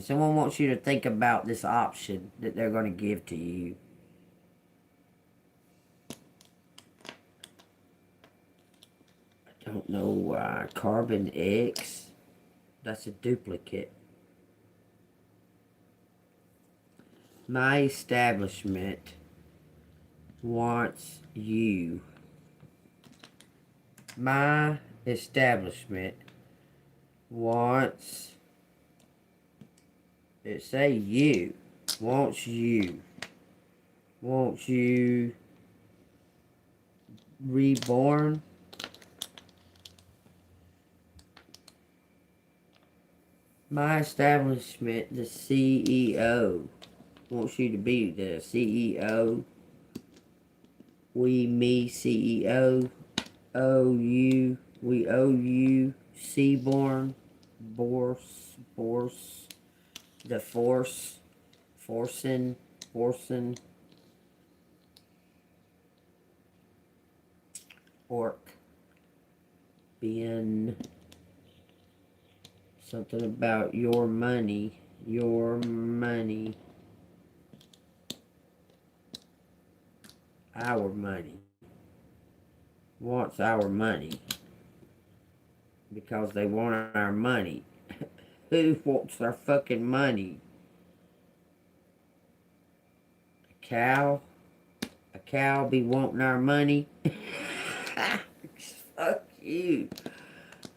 Someone wants you to think about this option that they're going to give to you. I don't know why. Carbon X. That's a duplicate. My establishment wants you. My establishment wants, it say you, wants you reborn. My establishment, the CEO, wants you to be the CEO. Me, CEO, owe you, we owe you, Seaborn, Borse, the forcing, orc, being something about your money, our money, wants our money, because they want our money. Who wants our fucking money? A cow be wanting our money? Fuck you.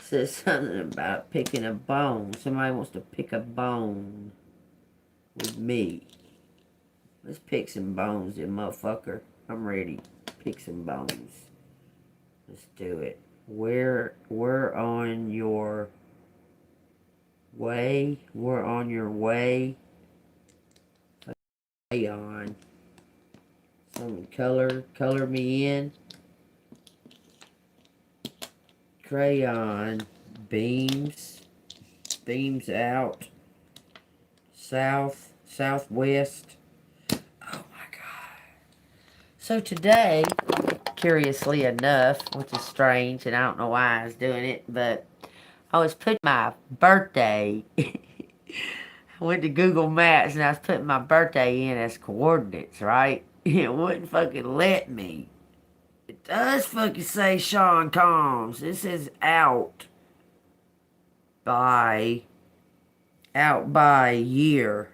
Says something about picking a bone. Somebody wants to pick a bone with me. Let's pick some bones, you motherfucker. I'm ready. Pick some bones. Let's do it. We're on your way. We're on your way. On. Some color me in. Crayon beams out. Southwest. Oh my god. So today, curiously enough, which is strange, and I don't know why I was doing it, but I was putting my birthday. I went to Google Maps and I was putting my birthday in as coordinates, right? It wouldn't fucking let me. It does fucking say Sean Combs. This is out by a year.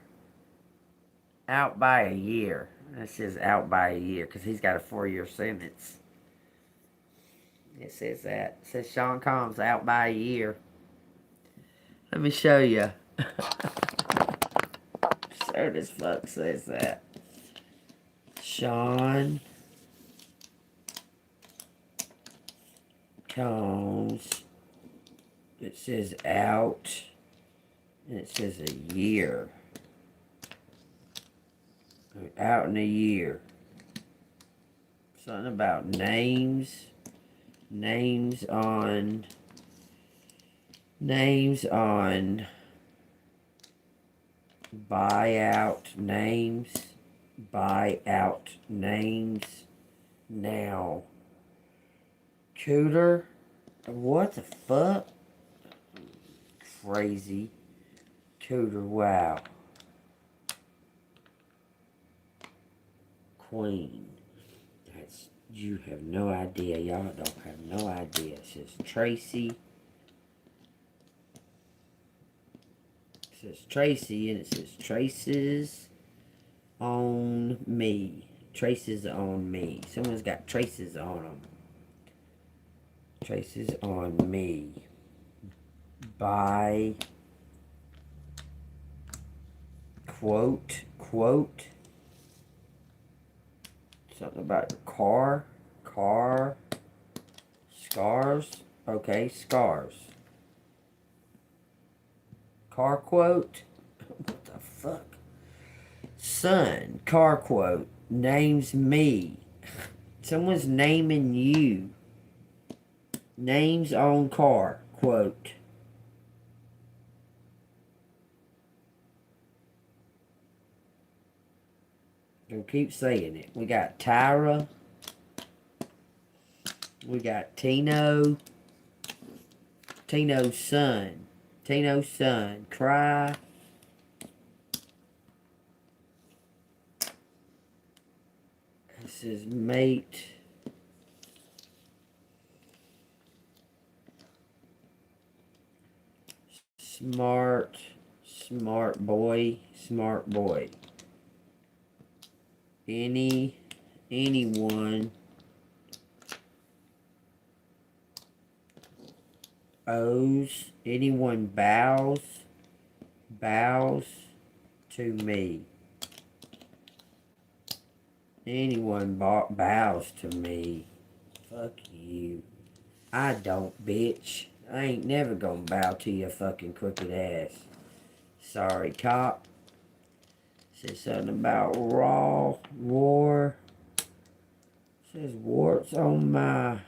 Out by a year. This is out by a year because he's got a 4-year sentence. It says that. It says Sean Combs out by a year. Let me show you. Sure as fuck says that. Sean Combs. It says out. And it says a year. Out in a year. Something about names. Names on buyout names now. Cooter. What the fuck? Crazy. Cooter, wow. Queen. That's, you have no idea. Y'all don't have no idea. It says Tracy. It says Tracy, and it says traces on me. Traces on me. Someone's got traces on them. Traces on me. By quote. Something about your car. Scars. Okay, scars. Car quote. What the fuck? Son, car quote. Names me. Someone's naming you. Names on car quote. Gonna keep saying it. We got Tyra. We got Tino. Tino's son. Cry. This is mate. Smart boy. Anyone owes, anyone bows to me. Anyone bows to me. Fuck you. I don't, bitch. I ain't never gonna bow to your fucking crooked ass. Sorry, cop. Said something about war. Says warts on.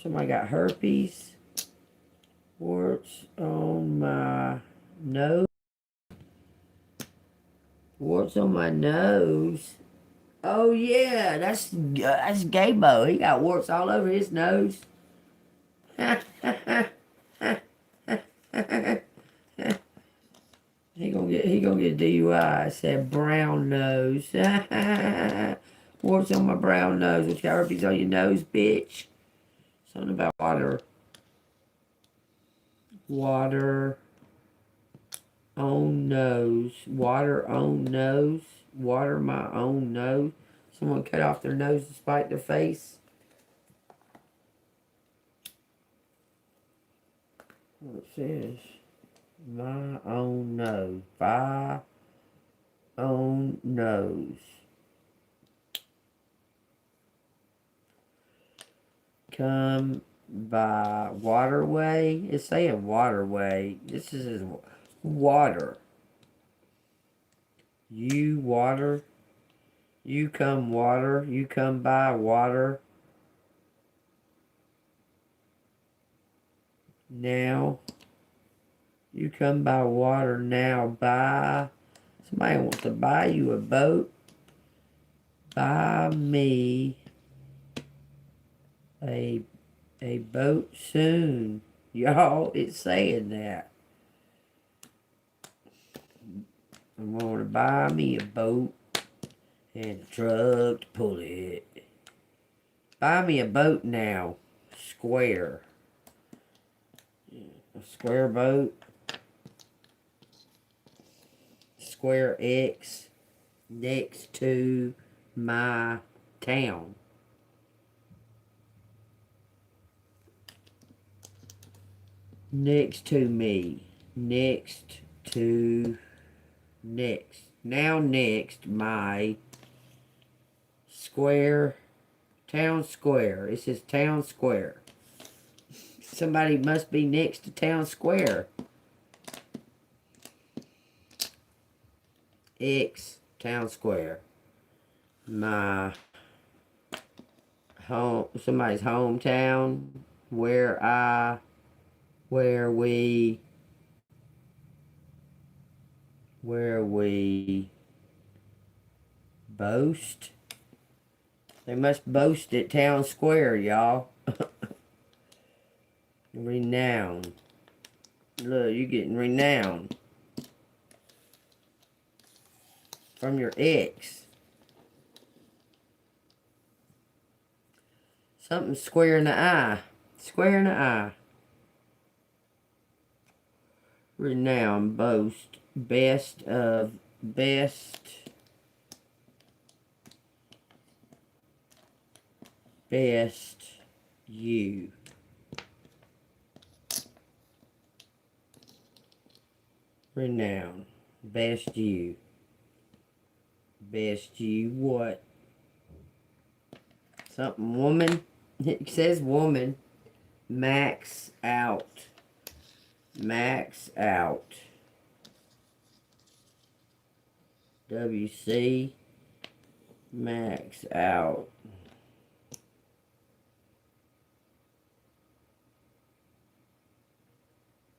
Somebody got herpes. Warts on my nose. Warts on my nose. Oh yeah, that's Gabo. He got warts all over his nose. He gonna get a DUI. I said brown nose. Warts on my brown nose. What, you got herpes on your nose, bitch? Something about water. Water on nose. Water on nose. Water my own nose. Someone cut off their nose to spite their face. What it says? My own nose. My own nose. Come by waterway. It's saying waterway. This is water. You water. You come water. You come by water. Now. You come by water now. Buy. Somebody wants to buy you a boat. Buy me a boat soon. Y'all, it's saying that. I want to buy me a boat and a truck to pull it. Buy me a boat now. Square. A square boat. Square X next to my town. Next to me. Next to next. Now next my square. Town square. It says town square. Somebody must be next to town square. X town square. My home, somebody's hometown, where we boast. They must boast at town square, y'all. Renowned. Look, you're getting renowned from your ex. Something square in the eye. Square in the eye. Renowned, boast, best of best. Best you. Renowned. Best you. Best you what? Something woman. It says woman. Max out. Max out. WC. Max out.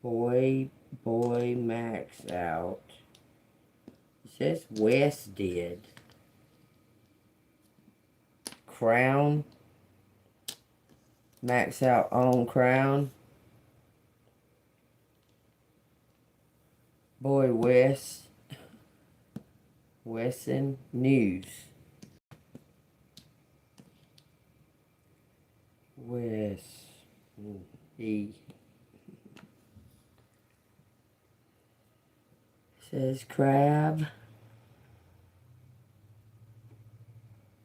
Boy, max out. It says West did. Crown. Max out on crown. Boy, Wesson News. West. E. Says crab.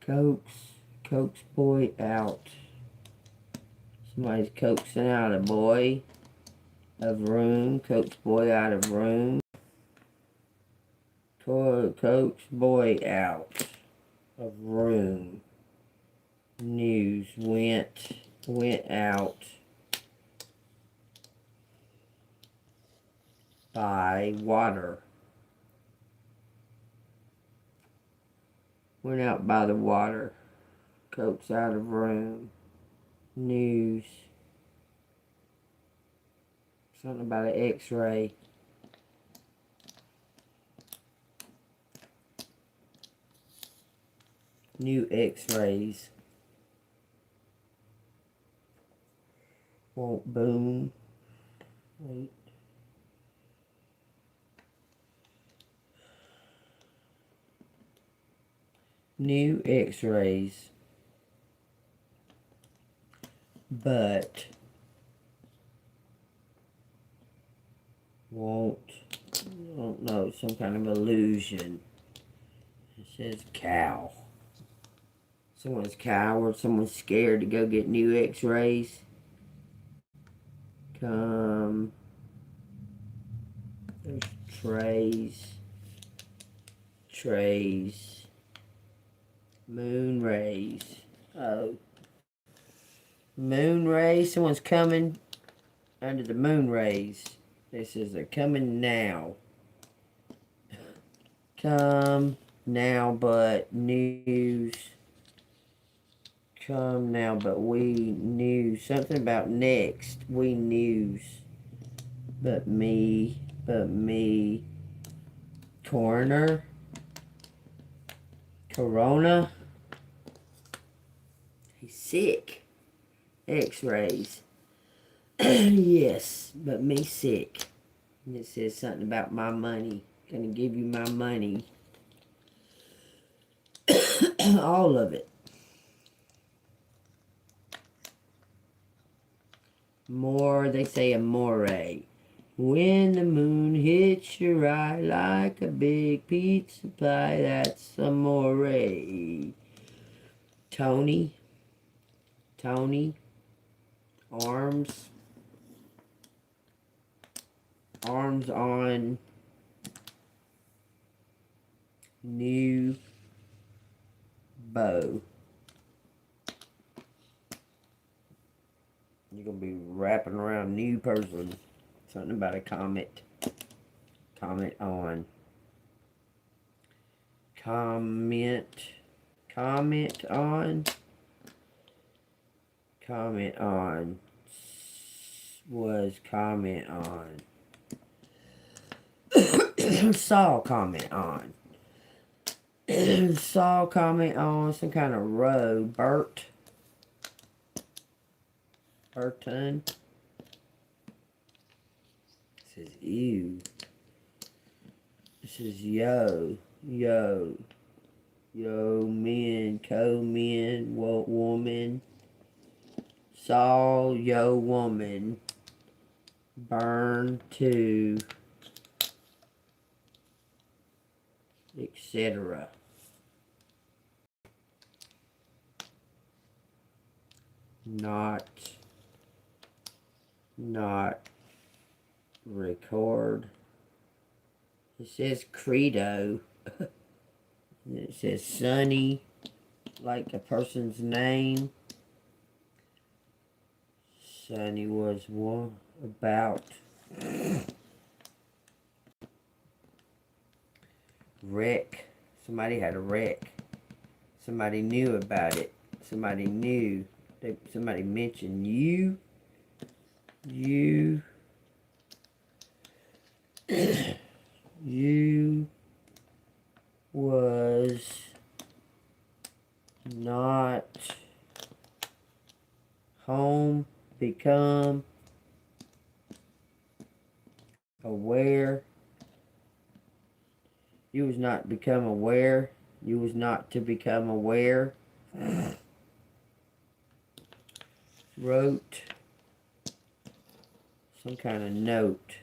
Cokes boy out. Somebody's coaxing out a boy of room. Coax boy out of room. Coax boy out of room. News went out by water. Went out by the water. Coax out of room. News. Something about an x-ray. New x-rays. Won't boom. Wait. New x-rays. But won't, I don't know, some kind of illusion. It says cow. Someone's coward, someone's scared to go get new x-rays. Come. There's trays. Moon rays. Oh. Moon rays, someone's coming under the moon rays. This is they're coming now. Come now, but news. Come now, but we news. Something about next. We news. But me. Coroner. Corona. He's sick. X-rays. Yes, but me sick. And it says something about my money. Gonna give you my money. All of it. More, they say amore. When the moon hits your eye like a big pizza pie, that's amore. Tony. Arms on new bow. You're gonna be wrapping around new person. Something about a comet. Comment on. Was comment on. Saw comment on. Saw comment on some kind of row. Burton. It says ew. This is yo, men, co-men, woman. Saw yo woman. Burn to, etc. Not record. It says credo. It says Sunny, like a person's name. Sunny was one about wreck. Somebody had a wreck. Somebody knew about it. Somebody knew. Somebody mentioned you. You was not home. Become aware. You was not become aware. You was not to become aware. Wrote some kind of note.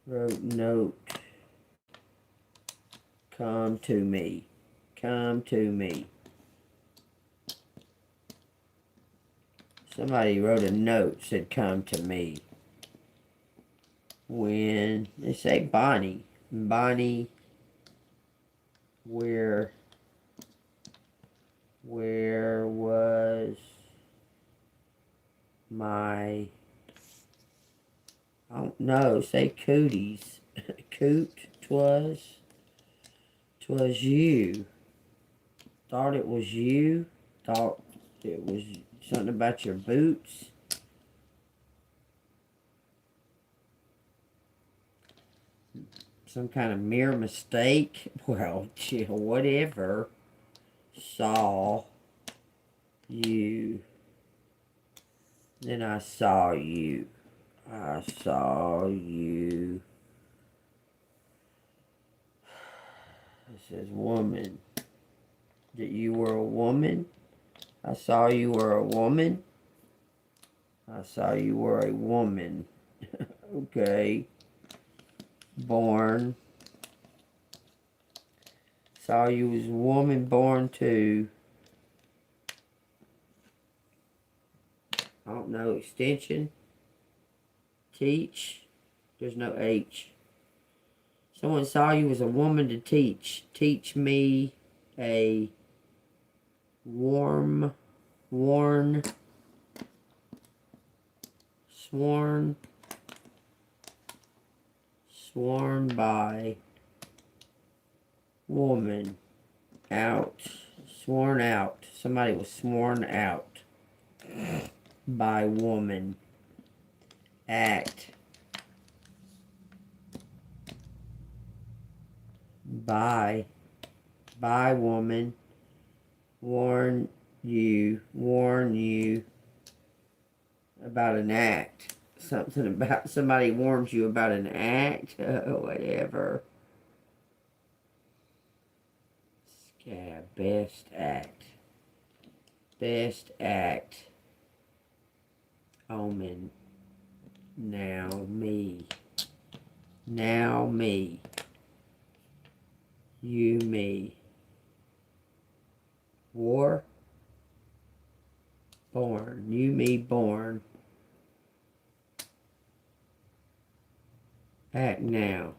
Wrote note. Come to me. Somebody wrote a note, said come to me. When, they say Bonnie. Bonnie, where was my, I don't know, say cooties. Coot, 'twas you. Thought it was you. Thought it was something about your boots. Some kind of mere mistake. Well, whatever. Saw you. Then I saw you. I saw you. It says woman. That you were a woman. I saw you were a woman. I saw you were a woman. Okay. Born. Saw you was a woman born to. I don't know. Extension. Teach. There's no H. Someone saw you as a woman to teach. Teach me a worn, sworn by woman, out, sworn out. Somebody was sworn out by woman. Act. By woman. Warn you about an act. Something about, somebody warns you about an act. Whatever. Scab, best act. Best act. Omen. Now me. Now me. You me. War. Born. You me born. Act now.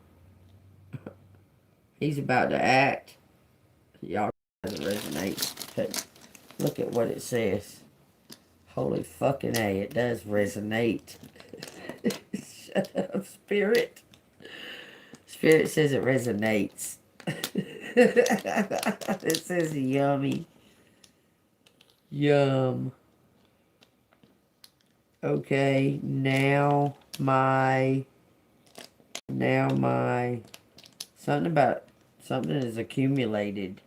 He's about to act. Y'all doesn't resonate. But look at what it says. Holy fucking A, it does resonate. Shut up, Spirit. Spirit says it resonates. It says yummy. Yum. Okay, now my something about something is accumulated.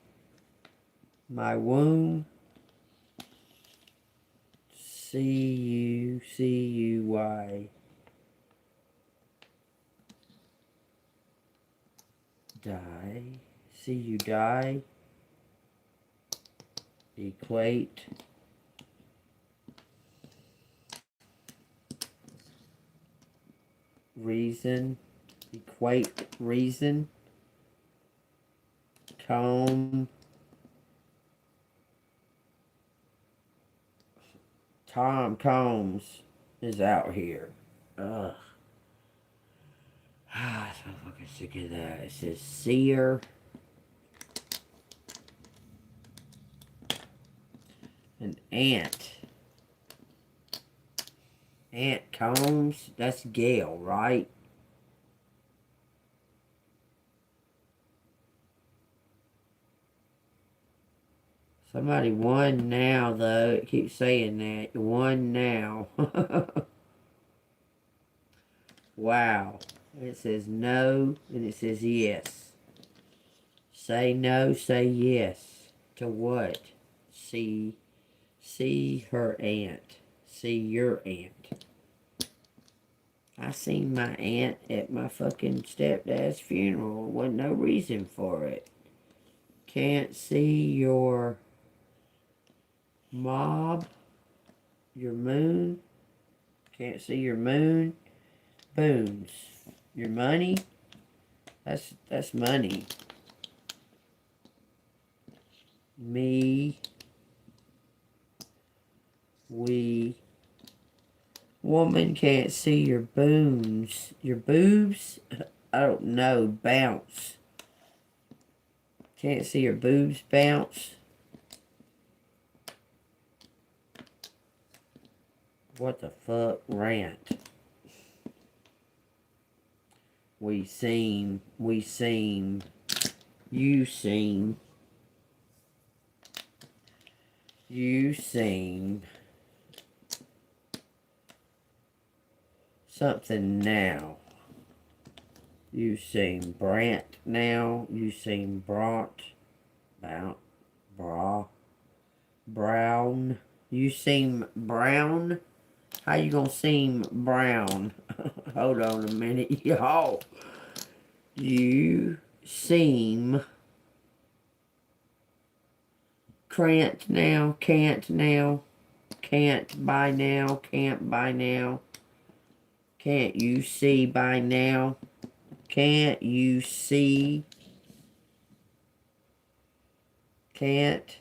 My womb. C-U-C-U-Y. Die. See you die. Equate. Reason. Equate reason. Comb. Tom Combs is out here. Ugh. I'm so fucking sick of that. It says seer. An ant. Ant Combs. That's Gail, right? Somebody won now, though. It keeps saying that. Won now. Wow. It says no, and it says yes. Say no, say yes. To what? See her aunt. See your aunt. I seen my aunt at my fucking stepdad's funeral. Wasn't no reason for it. Can't see your mob. Your moon. Can't see your moon. Boons. Your money. That's money. Me. We. Woman can't see your boobs. Your boobs? I don't know. Bounce. Can't see your boobs bounce. What the fuck? Rant. You seem, something now. You seem Brant now. You seem Bront. Brown. You seem brown. How you gonna seem brown? Hold on a minute, y'all. You seem can't now. Can't buy now. Can't buy now. Can't you see by now? Can't you see? Can't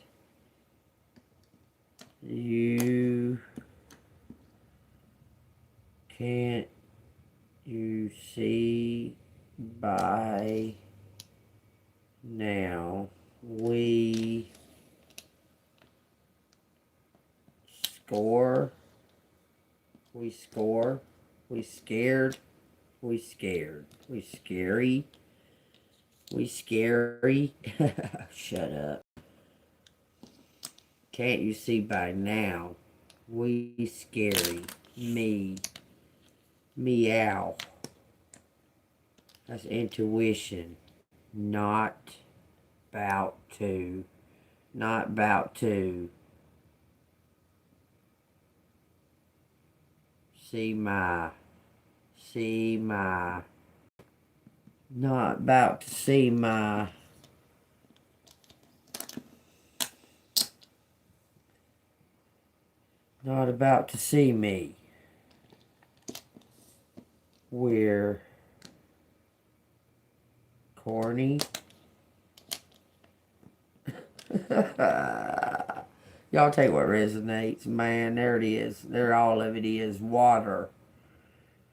you see by now? We score. We score. We scared. We scared. We scary. We scary. Shut up. Can't you see by now? We scary. Me. Meow. That's intuition. Not about to. Not about to. See my. Not about to see my. Not about to see me. We're corny. Y'all take what resonates, man. There it is. There all of it is. Water.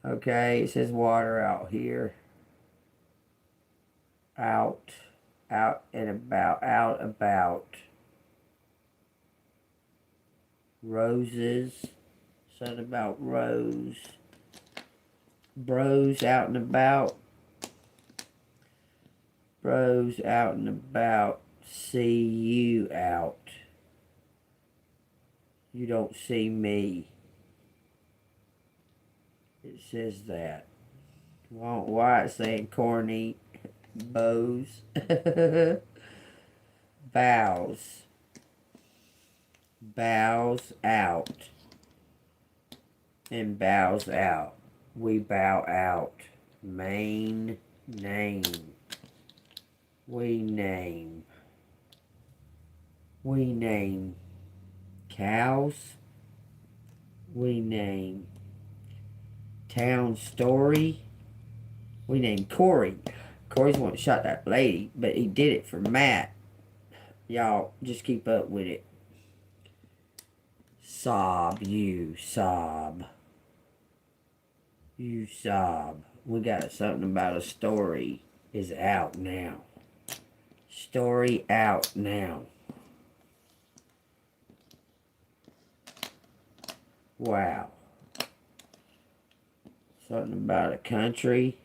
Okay, it says water out here. Out and about. Roses. Something about rose. Bros out and about. Bros out and about. See you out. You don't see me. It says that. Well, why it's saying corny? Bows. Bows. Bows out. And bows out. We bow out. Main name. We name. Cows. We name. Town story. We named Corey. Corey's the one that shot that lady, but he did it for Matt. Y'all, just keep up with it. Sob, you sob. You sob. We got something about a story is out now. Story out now. Wow. Something about a country.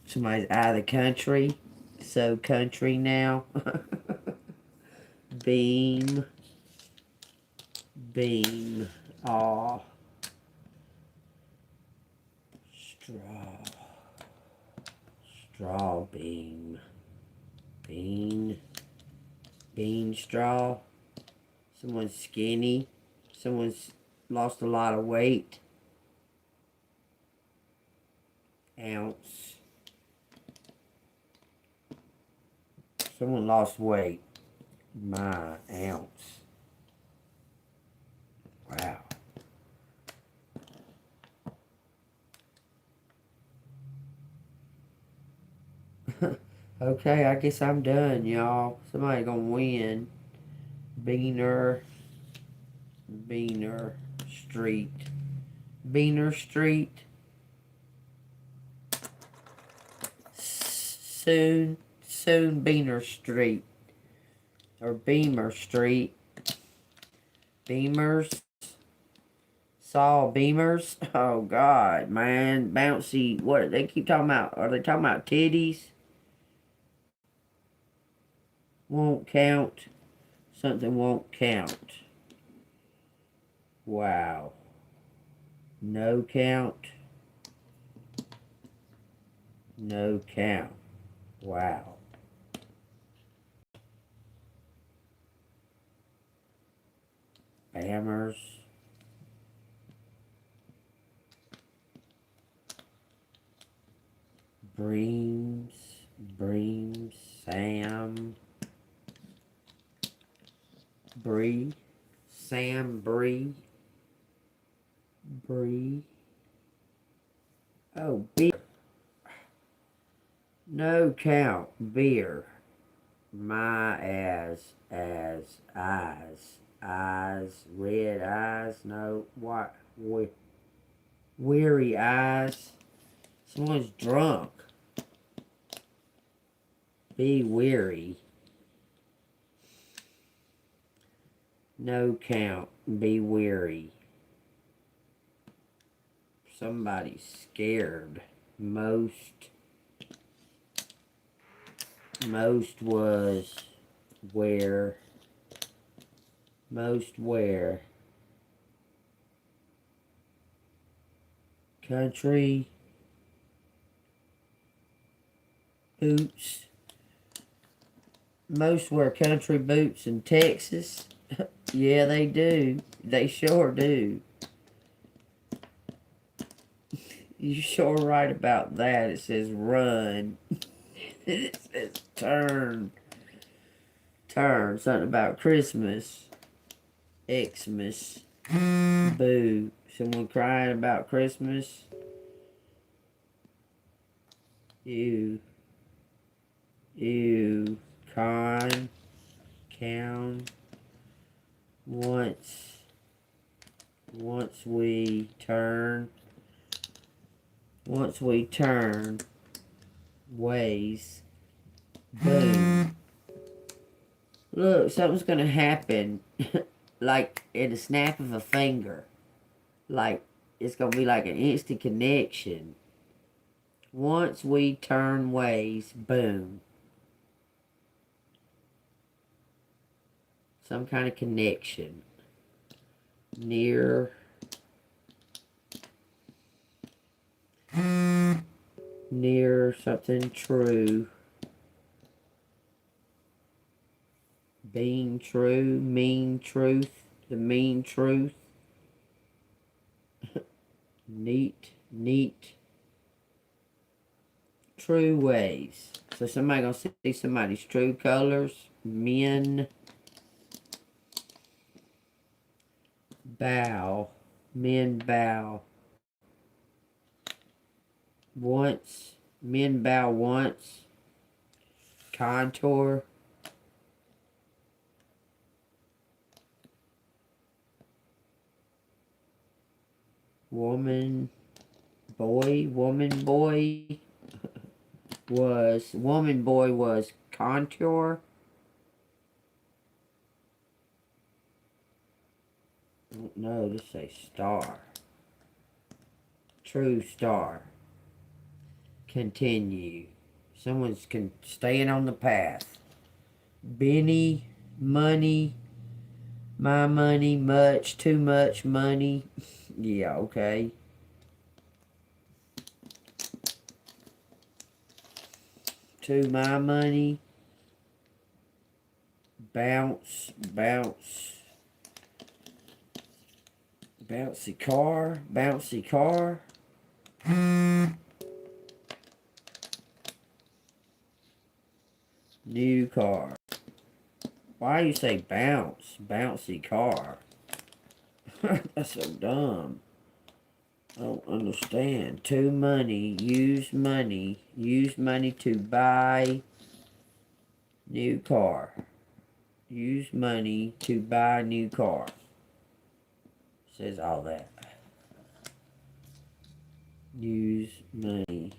Somebody's out of the country. So country now. Beam. Aw. Straw beam. Bean straw. Someone's skinny. Someone's lost a lot of weight. Ounce. Someone lost weight. My ounce. Wow. Okay, I guess I'm done, y'all. Somebody gonna win. Beaner Street. Beaner Street. Soon Beaner Street. Or Beamer Street. Beamers. Saw Beamers. Oh, God, man. Bouncy. What? They keep talking about. Are they talking about titties? Won't count. Something won't count. Wow. No count. No count. Wow. Bammers. Breams, Sam, Bree, Sam, Bree, oh, beer, no count, beer, my eyes, red eyes, no, what, weary eyes, someone's drunk. Be weary. No count. Be weary. Somebody's scared. Most was where. Most where. Country. Boots. Most wear country boots in Texas. Yeah, they do. They sure do. You sure right about that. It says run. It says turn. Turn. Something about Christmas. Xmas. Boo. Someone crying about Christmas. Ew. Count. Once we turn ways, boom. Look, something's gonna happen like in a snap of a finger. Like it's gonna be like an instant connection. Once we turn ways, boom. Some kind of connection. Near something true. Being true. Mean truth. The mean truth. Neat. True ways. So somebody gonna see somebody's true colors. Men bow. Once. Men bow once. Contour. Woman boy was contour. No, let's say star. True star. Continue. Someone's staying on the path. Benny, money, my money, much, too much money. Yeah, okay. To my money. Bounce. Bouncy car. New car. Why you say bounce? Bouncy car. That's so dumb. I don't understand. To money. Use money to buy new car. Use money to buy new car. Says all that. use money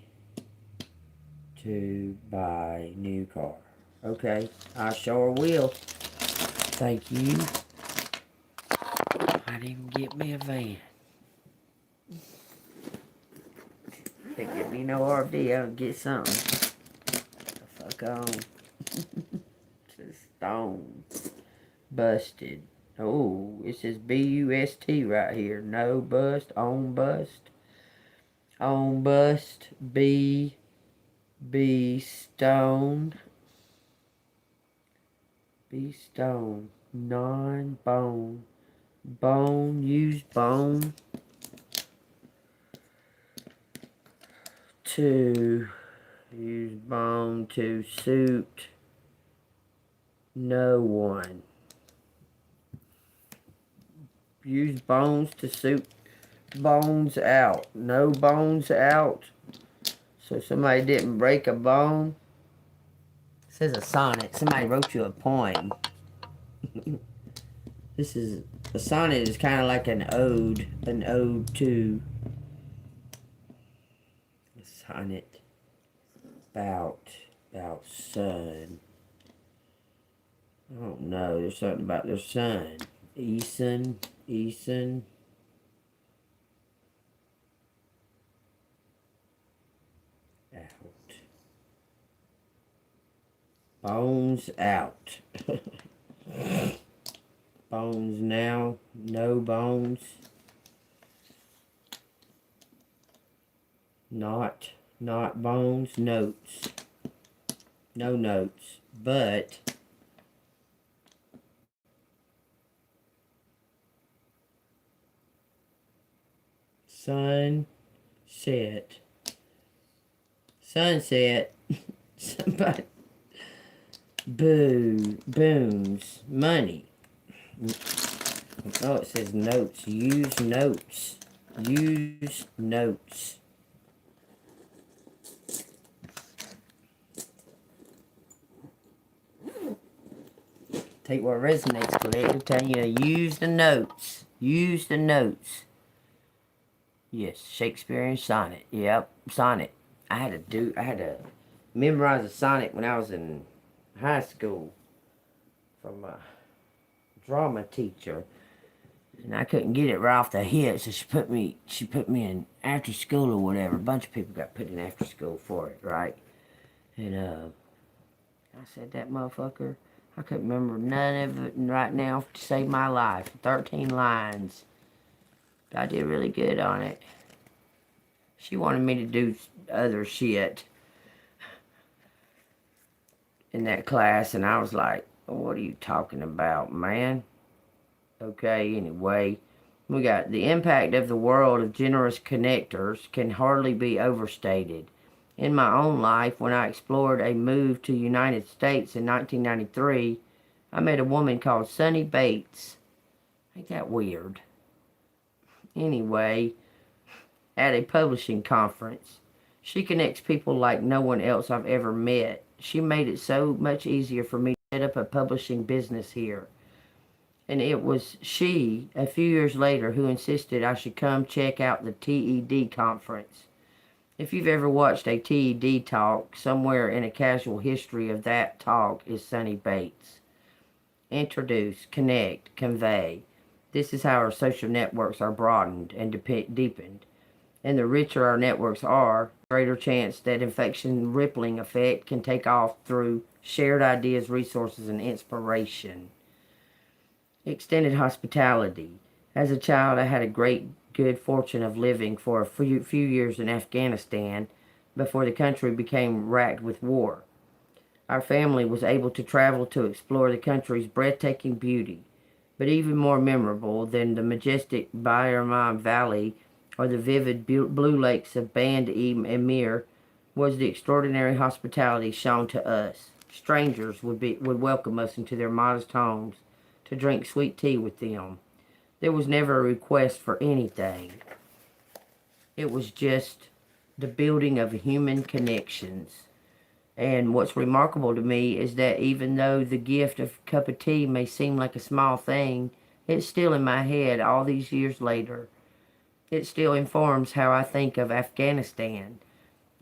to buy new car. Okay, I sure will. Thank you. I didn't even get me a van. They get me no RV, I'll get something. The fuck on. Just stone. Busted. Oh, it says B-U-S-T right here. No bust, on bust. On bust, B stone. B stone. Non-bone. Bone, use bone. To use bone to suit no one. Use bones to suit bones out. No bones out. So somebody didn't break a bone. It says a sonnet. Somebody wrote you a poem. This is a sonnet is kind of like an ode to a sonnet about son. I don't know. There's something about their son. Eason. Out. Bones out. Bones now. No bones. Not bones. Notes. No notes. But sunset. Somebody. Booms. Money. Oh, it says notes. Use notes. Use notes. Take what resonates, collective. Telling you to use the notes. Use the notes. Yes, Shakespearean sonnet. Yep, sonnet. I had to memorize a sonnet when I was in high school from a drama teacher, and I couldn't get it right off the head, so she put me in after school or whatever. A bunch of people got put in after school for it, right? And I said, that motherfucker, I couldn't remember none of it right now to save my life. 13 lines. But I did really good on it. She wanted me to do other shit in that class, and I was like, what are you talking about, man? Okay, anyway, we got the impact of the world of generous connectors can hardly be overstated. In my own life, when I explored a move to the United States in 1993, I met a woman called Sunny Bates. Ain't that weird? Anyway, at a publishing conference. She connects people like no one else I've ever met. She made it so much easier for me to set up a publishing business here. And it was she, a few years later, who insisted I should come check out the TED conference. If you've ever watched a TED talk, somewhere in a casual history of that talk is Sunny Bates. Introduce, connect, convey. This is how our social networks are broadened and deepened. And the richer our networks are, the greater chance that infection rippling effect can take off through shared ideas, resources, and inspiration. Extended hospitality. As a child, I had a great good fortune of living for a few years in Afghanistan before the country became racked with war. Our family was able to travel to explore the country's breathtaking beauty, but even more memorable than the majestic Bayerman Valley or the vivid blue lakes of Band-e-Emir was the extraordinary hospitality shown to us. Strangers would welcome us into their modest homes to drink sweet tea with them. There was never a request for anything. It was just the building of human connections. And what's remarkable to me is that even though the gift of a cup of tea may seem like a small thing, it's still in my head all these years later. It still informs how I think of Afghanistan.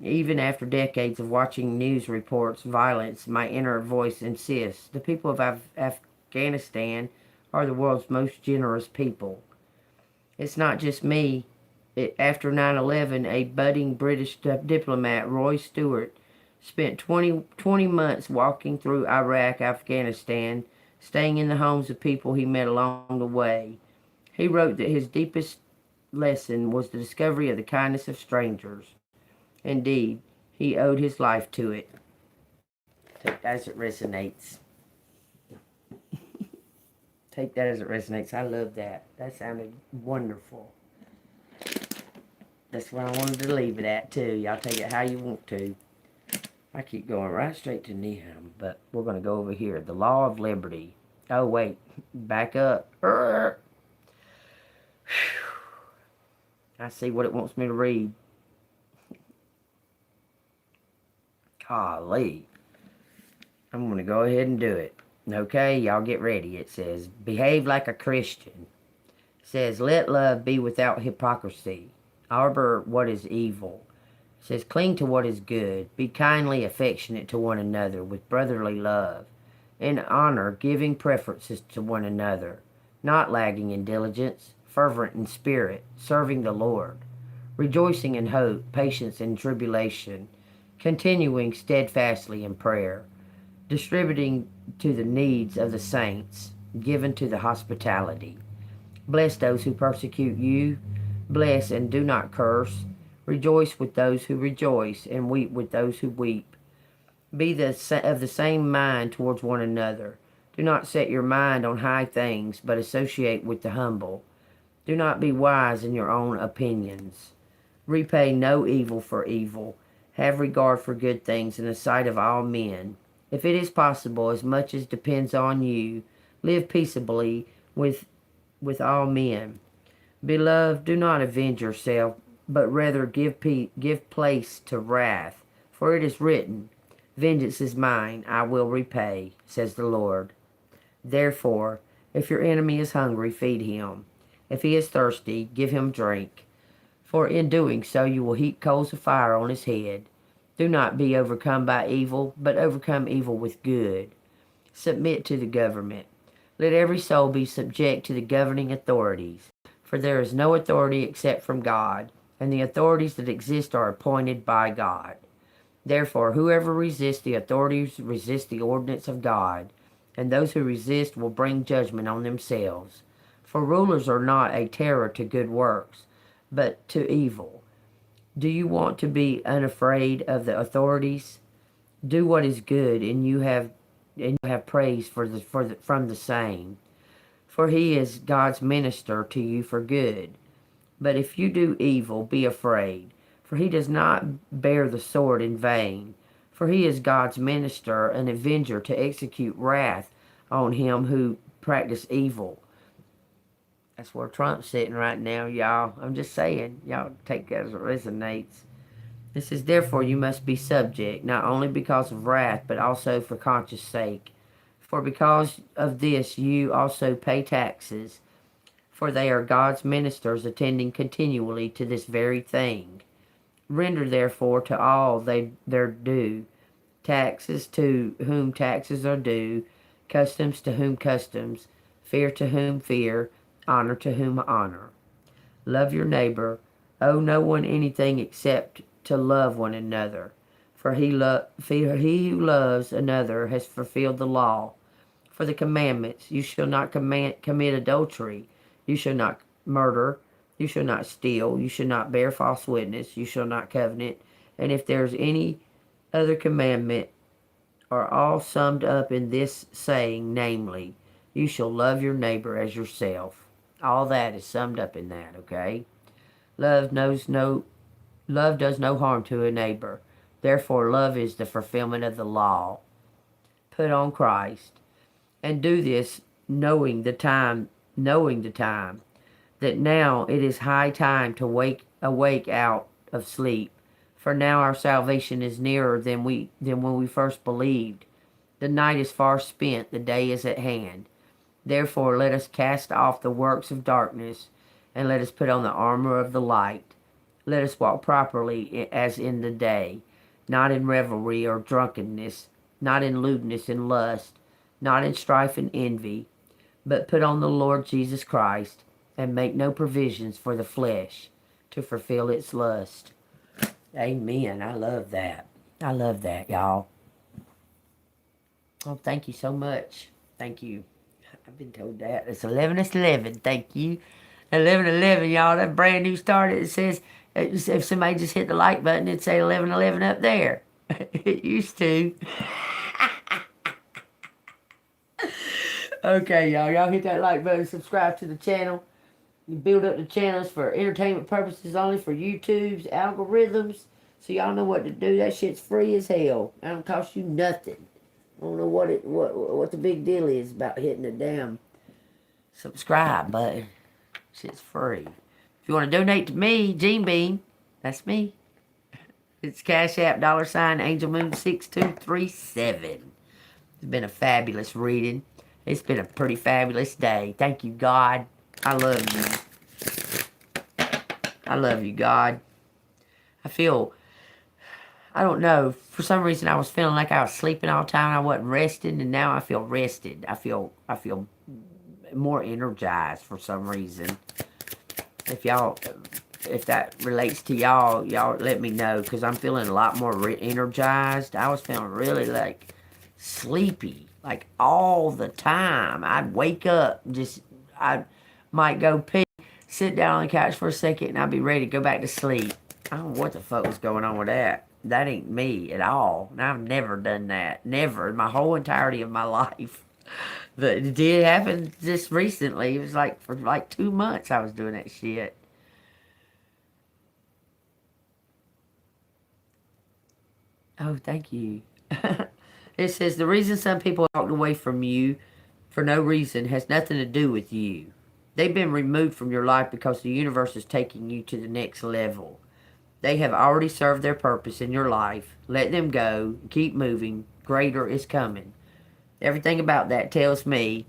Even after decades of watching news reports, violence, my inner voice insists the people of Afghanistan are the world's most generous people. It's not just me. After 9/11, a budding British diplomat, Roy Stewart, spent 20 months walking through Iraq, Afghanistan, staying in the homes of people he met along the way. He wrote that his deepest lesson was the discovery of the kindness of strangers. Indeed, he owed his life to it. Take that as it resonates. Take that as it resonates. I love that. That sounded wonderful. That's where I wanted to leave it at, too. Y'all take it how you want to. I keep going right straight to Nehum, but we're going to go over here. The Law of Liberty. Oh, wait. Back up. I see what it wants me to read. Golly. I'm going to go ahead and do it. Okay, y'all get ready. It says, behave like a Christian. It says, let love be without hypocrisy. Arbor what is evil. It says, cling to what is good. Be kindly affectionate to one another with brotherly love. In honor, giving preferences to one another. Not lagging in diligence, fervent in spirit, serving the Lord. Rejoicing in hope, patience in tribulation. Continuing steadfastly in prayer. Distributing to the needs of the saints, given to the hospitality. Bless those who persecute you. Bless and do not curse. Rejoice with those who rejoice, and weep with those who weep. Be of the same mind towards one another. Do not set your mind on high things, but associate with the humble. Do not be wise in your own opinions. Repay no evil for evil. Have regard for good things in the sight of all men. If it is possible, as much as depends on you, live peaceably with all men. Beloved, do not avenge yourself, but rather give place to wrath. For it is written, vengeance is mine, I will repay, says the Lord. Therefore, if your enemy is hungry, feed him. If he is thirsty, give him drink. For in doing so you will heap coals of fire on his head. Do not be overcome by evil, but overcome evil with good. Submit to the government. Let every soul be subject to the governing authorities. For there is no authority except from God, and the authorities that exist are appointed by God. Therefore, whoever resists the authorities resists the ordinance of God, and those who resist will bring judgment on themselves. For rulers are not a terror to good works, but to evil. Do you want to be unafraid of the authorities? Do what is good, and you have praise from the same. For he is God's minister to you for good. But if you do evil, be afraid, for he does not bear the sword in vain. For he is God's minister, an avenger to execute wrath on him who practice evil. That's where Trump's sitting right now, y'all. I'm just saying, y'all take that as it resonates. This is therefore you must be subject, not only because of wrath, but also for conscience sake. For because of this you also pay taxes, for they are God's ministers attending continually to this very thing. Render therefore to all their due, taxes to whom taxes are due, customs to whom customs, fear to whom fear, honor to whom honor. Love your neighbor. Owe no one anything except to love one another. For he who loves another has fulfilled the law. For the commandments, you shall not commit adultery, you shall not murder, you shall not steal, you shall not bear false witness, you shall not covenant. And if there's any other commandment, are all summed up in this saying, namely, you shall love your neighbor as yourself. All that is summed up in that, okay? Love does no harm to a neighbor. Therefore, love is the fulfillment of the law. Put on Christ, and do this knowing the time, that now it is high time to awake out of sleep. For now our salvation is nearer than when we first believed. The night is far spent, the day is at hand. Therefore let us cast off the works of darkness, And let us put on the armor of the light. Let us walk properly as in the day, not in revelry or drunkenness, not in lewdness and lust, not in strife and envy, but put on the Lord Jesus Christ, and make no provisions for the flesh to fulfill its lust. Amen. I love that. I love that, y'all. Oh, thank you so much. Thank you. I've been told that. It's 11:11. Thank you. 11:11, y'all. That brand new start. It says, if somebody just hit the like button, it'd say 11:11 up there. It used to. Okay, y'all. Y'all hit that like button. Subscribe to the channel. You build up the channels for entertainment purposes only, for YouTube's algorithms. So y'all know what to do. That shit's free as hell. That don't cost you nothing. I don't know what the big deal is about hitting the damn subscribe button. Shit's free. If you want to donate to me, Gene Bean, that's me. It's Cash App, $Angelmoon6237. It's been a fabulous reading. It's been a pretty fabulous day. Thank you, God. I love you. I love you, God. I don't know, for some reason I was feeling like I was sleeping all the time. I wasn't resting, and now I feel rested. I feel more energized for some reason. If that relates to y'all let me know, because I'm feeling a lot more energized. I was feeling really like sleepy, like all the time. I'd wake up, I might go pee, sit down on the couch for a second, and I'd be ready to go back to sleep. I don't know what the fuck was going on with that. That ain't me at all. And I've never done that. Never in my whole entirety of my life. But it did happen just recently. It was like for like 2 months I was doing that shit. Oh, thank you. It says, the reason some people walked away from you for no reason has nothing to do with you. They've been removed from your life because the universe is taking you to the next level. They have already served their purpose in your life. Let them go. Keep moving. Greater is coming. Everything about that tells me,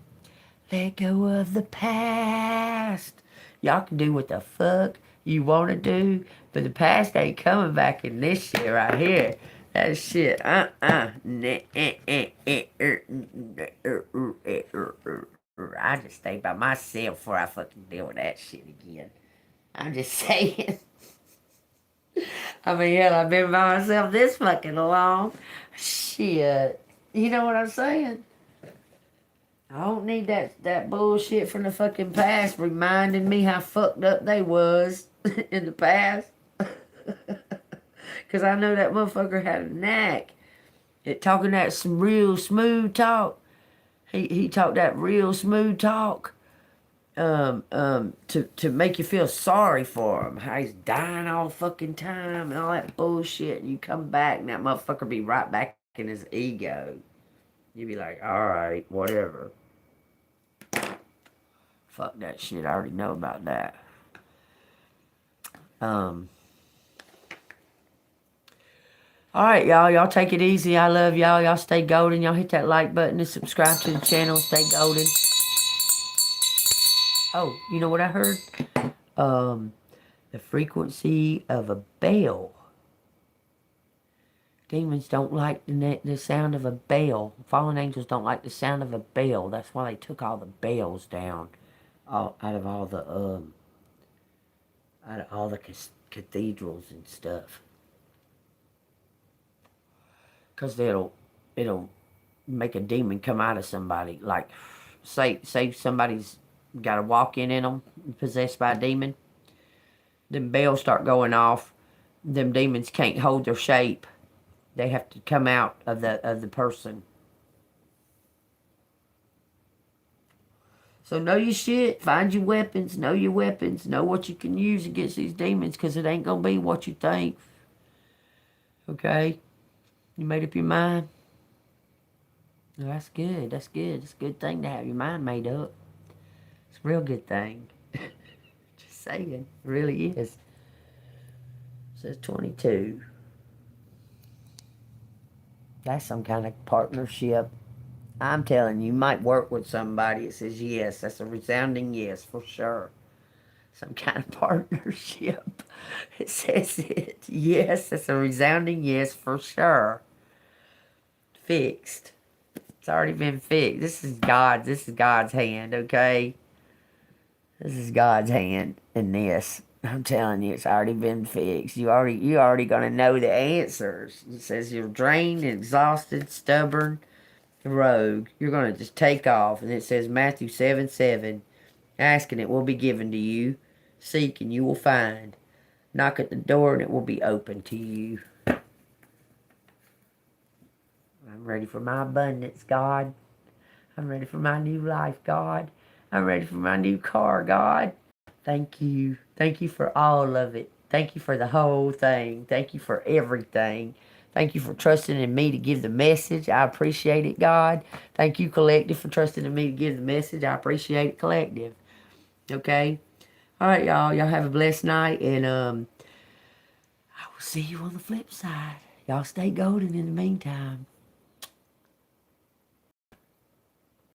let go of the past. Y'all can do what the fuck you want to do, but the past ain't coming back in this shit right here. That shit, I just stay by myself before I fucking deal with that shit again. I'm just saying. I mean, hell, I've been by myself this fucking long. Shit. You know what I'm saying? I don't need that bullshit from the fucking past reminding me how fucked up they was in the past. Because I know that motherfucker had a knack at talking that some real smooth talk. He talked that real smooth talk. To make you feel sorry for him. How he's dying all the fucking time and all that bullshit. And you come back and that motherfucker be right back in his ego. You be like, alright, whatever. Fuck that shit. I already know about that. Alright, y'all. Y'all take it easy. I love y'all. Y'all stay golden. Y'all hit that like button and subscribe to the channel. Stay golden. Oh, you know what I heard? The frequency of a bell. Demons don't like the sound of a bell. Fallen angels don't like the sound of a bell. That's why they took all the bells down, out of all the cathedrals and stuff. Cause it'll make a demon come out of somebody. Like, say somebody's got a walk-in in them, possessed by a demon. Them bells start going off. Them demons can't hold their shape. They have to come out of the person. So know your shit. Find your weapons. Know your weapons. Know what you can use against these demons, because it ain't going to be what you think. Okay? You made up your mind? Well, that's good. That's good. It's a good thing to have your mind made up. It's a real good thing. Just saying. It really is. It says 22. That's some kind of partnership. I'm telling you, you might work with somebody that says yes. That's a resounding yes, for sure. some kind of partnership. It says it. Yes, it's a resounding yes for sure. Fixed. It's already been fixed. This is God's hand, okay? This is God's hand in this. I'm telling you, it's already been fixed. You already gonna know the answers. It says you're drained, exhausted, stubborn, rogue. You're gonna just take off. And it says Matthew 7:7, ask and it will be given to you. Seek and you will find. Knock at the door and it will be open to you. I'm ready for my abundance, God. I'm ready for my new life, God. I'm ready for my new car, God. Thank you. Thank you for all of it. Thank you for the whole thing. Thank you for everything. Thank you for trusting in me to give the message. I appreciate it, God. Thank you, Collective, for trusting in me to give the message. I appreciate it, Collective. Okay? All right, y'all. Y'all have a blessed night, and I will see you on the flip side. Y'all stay golden in the meantime.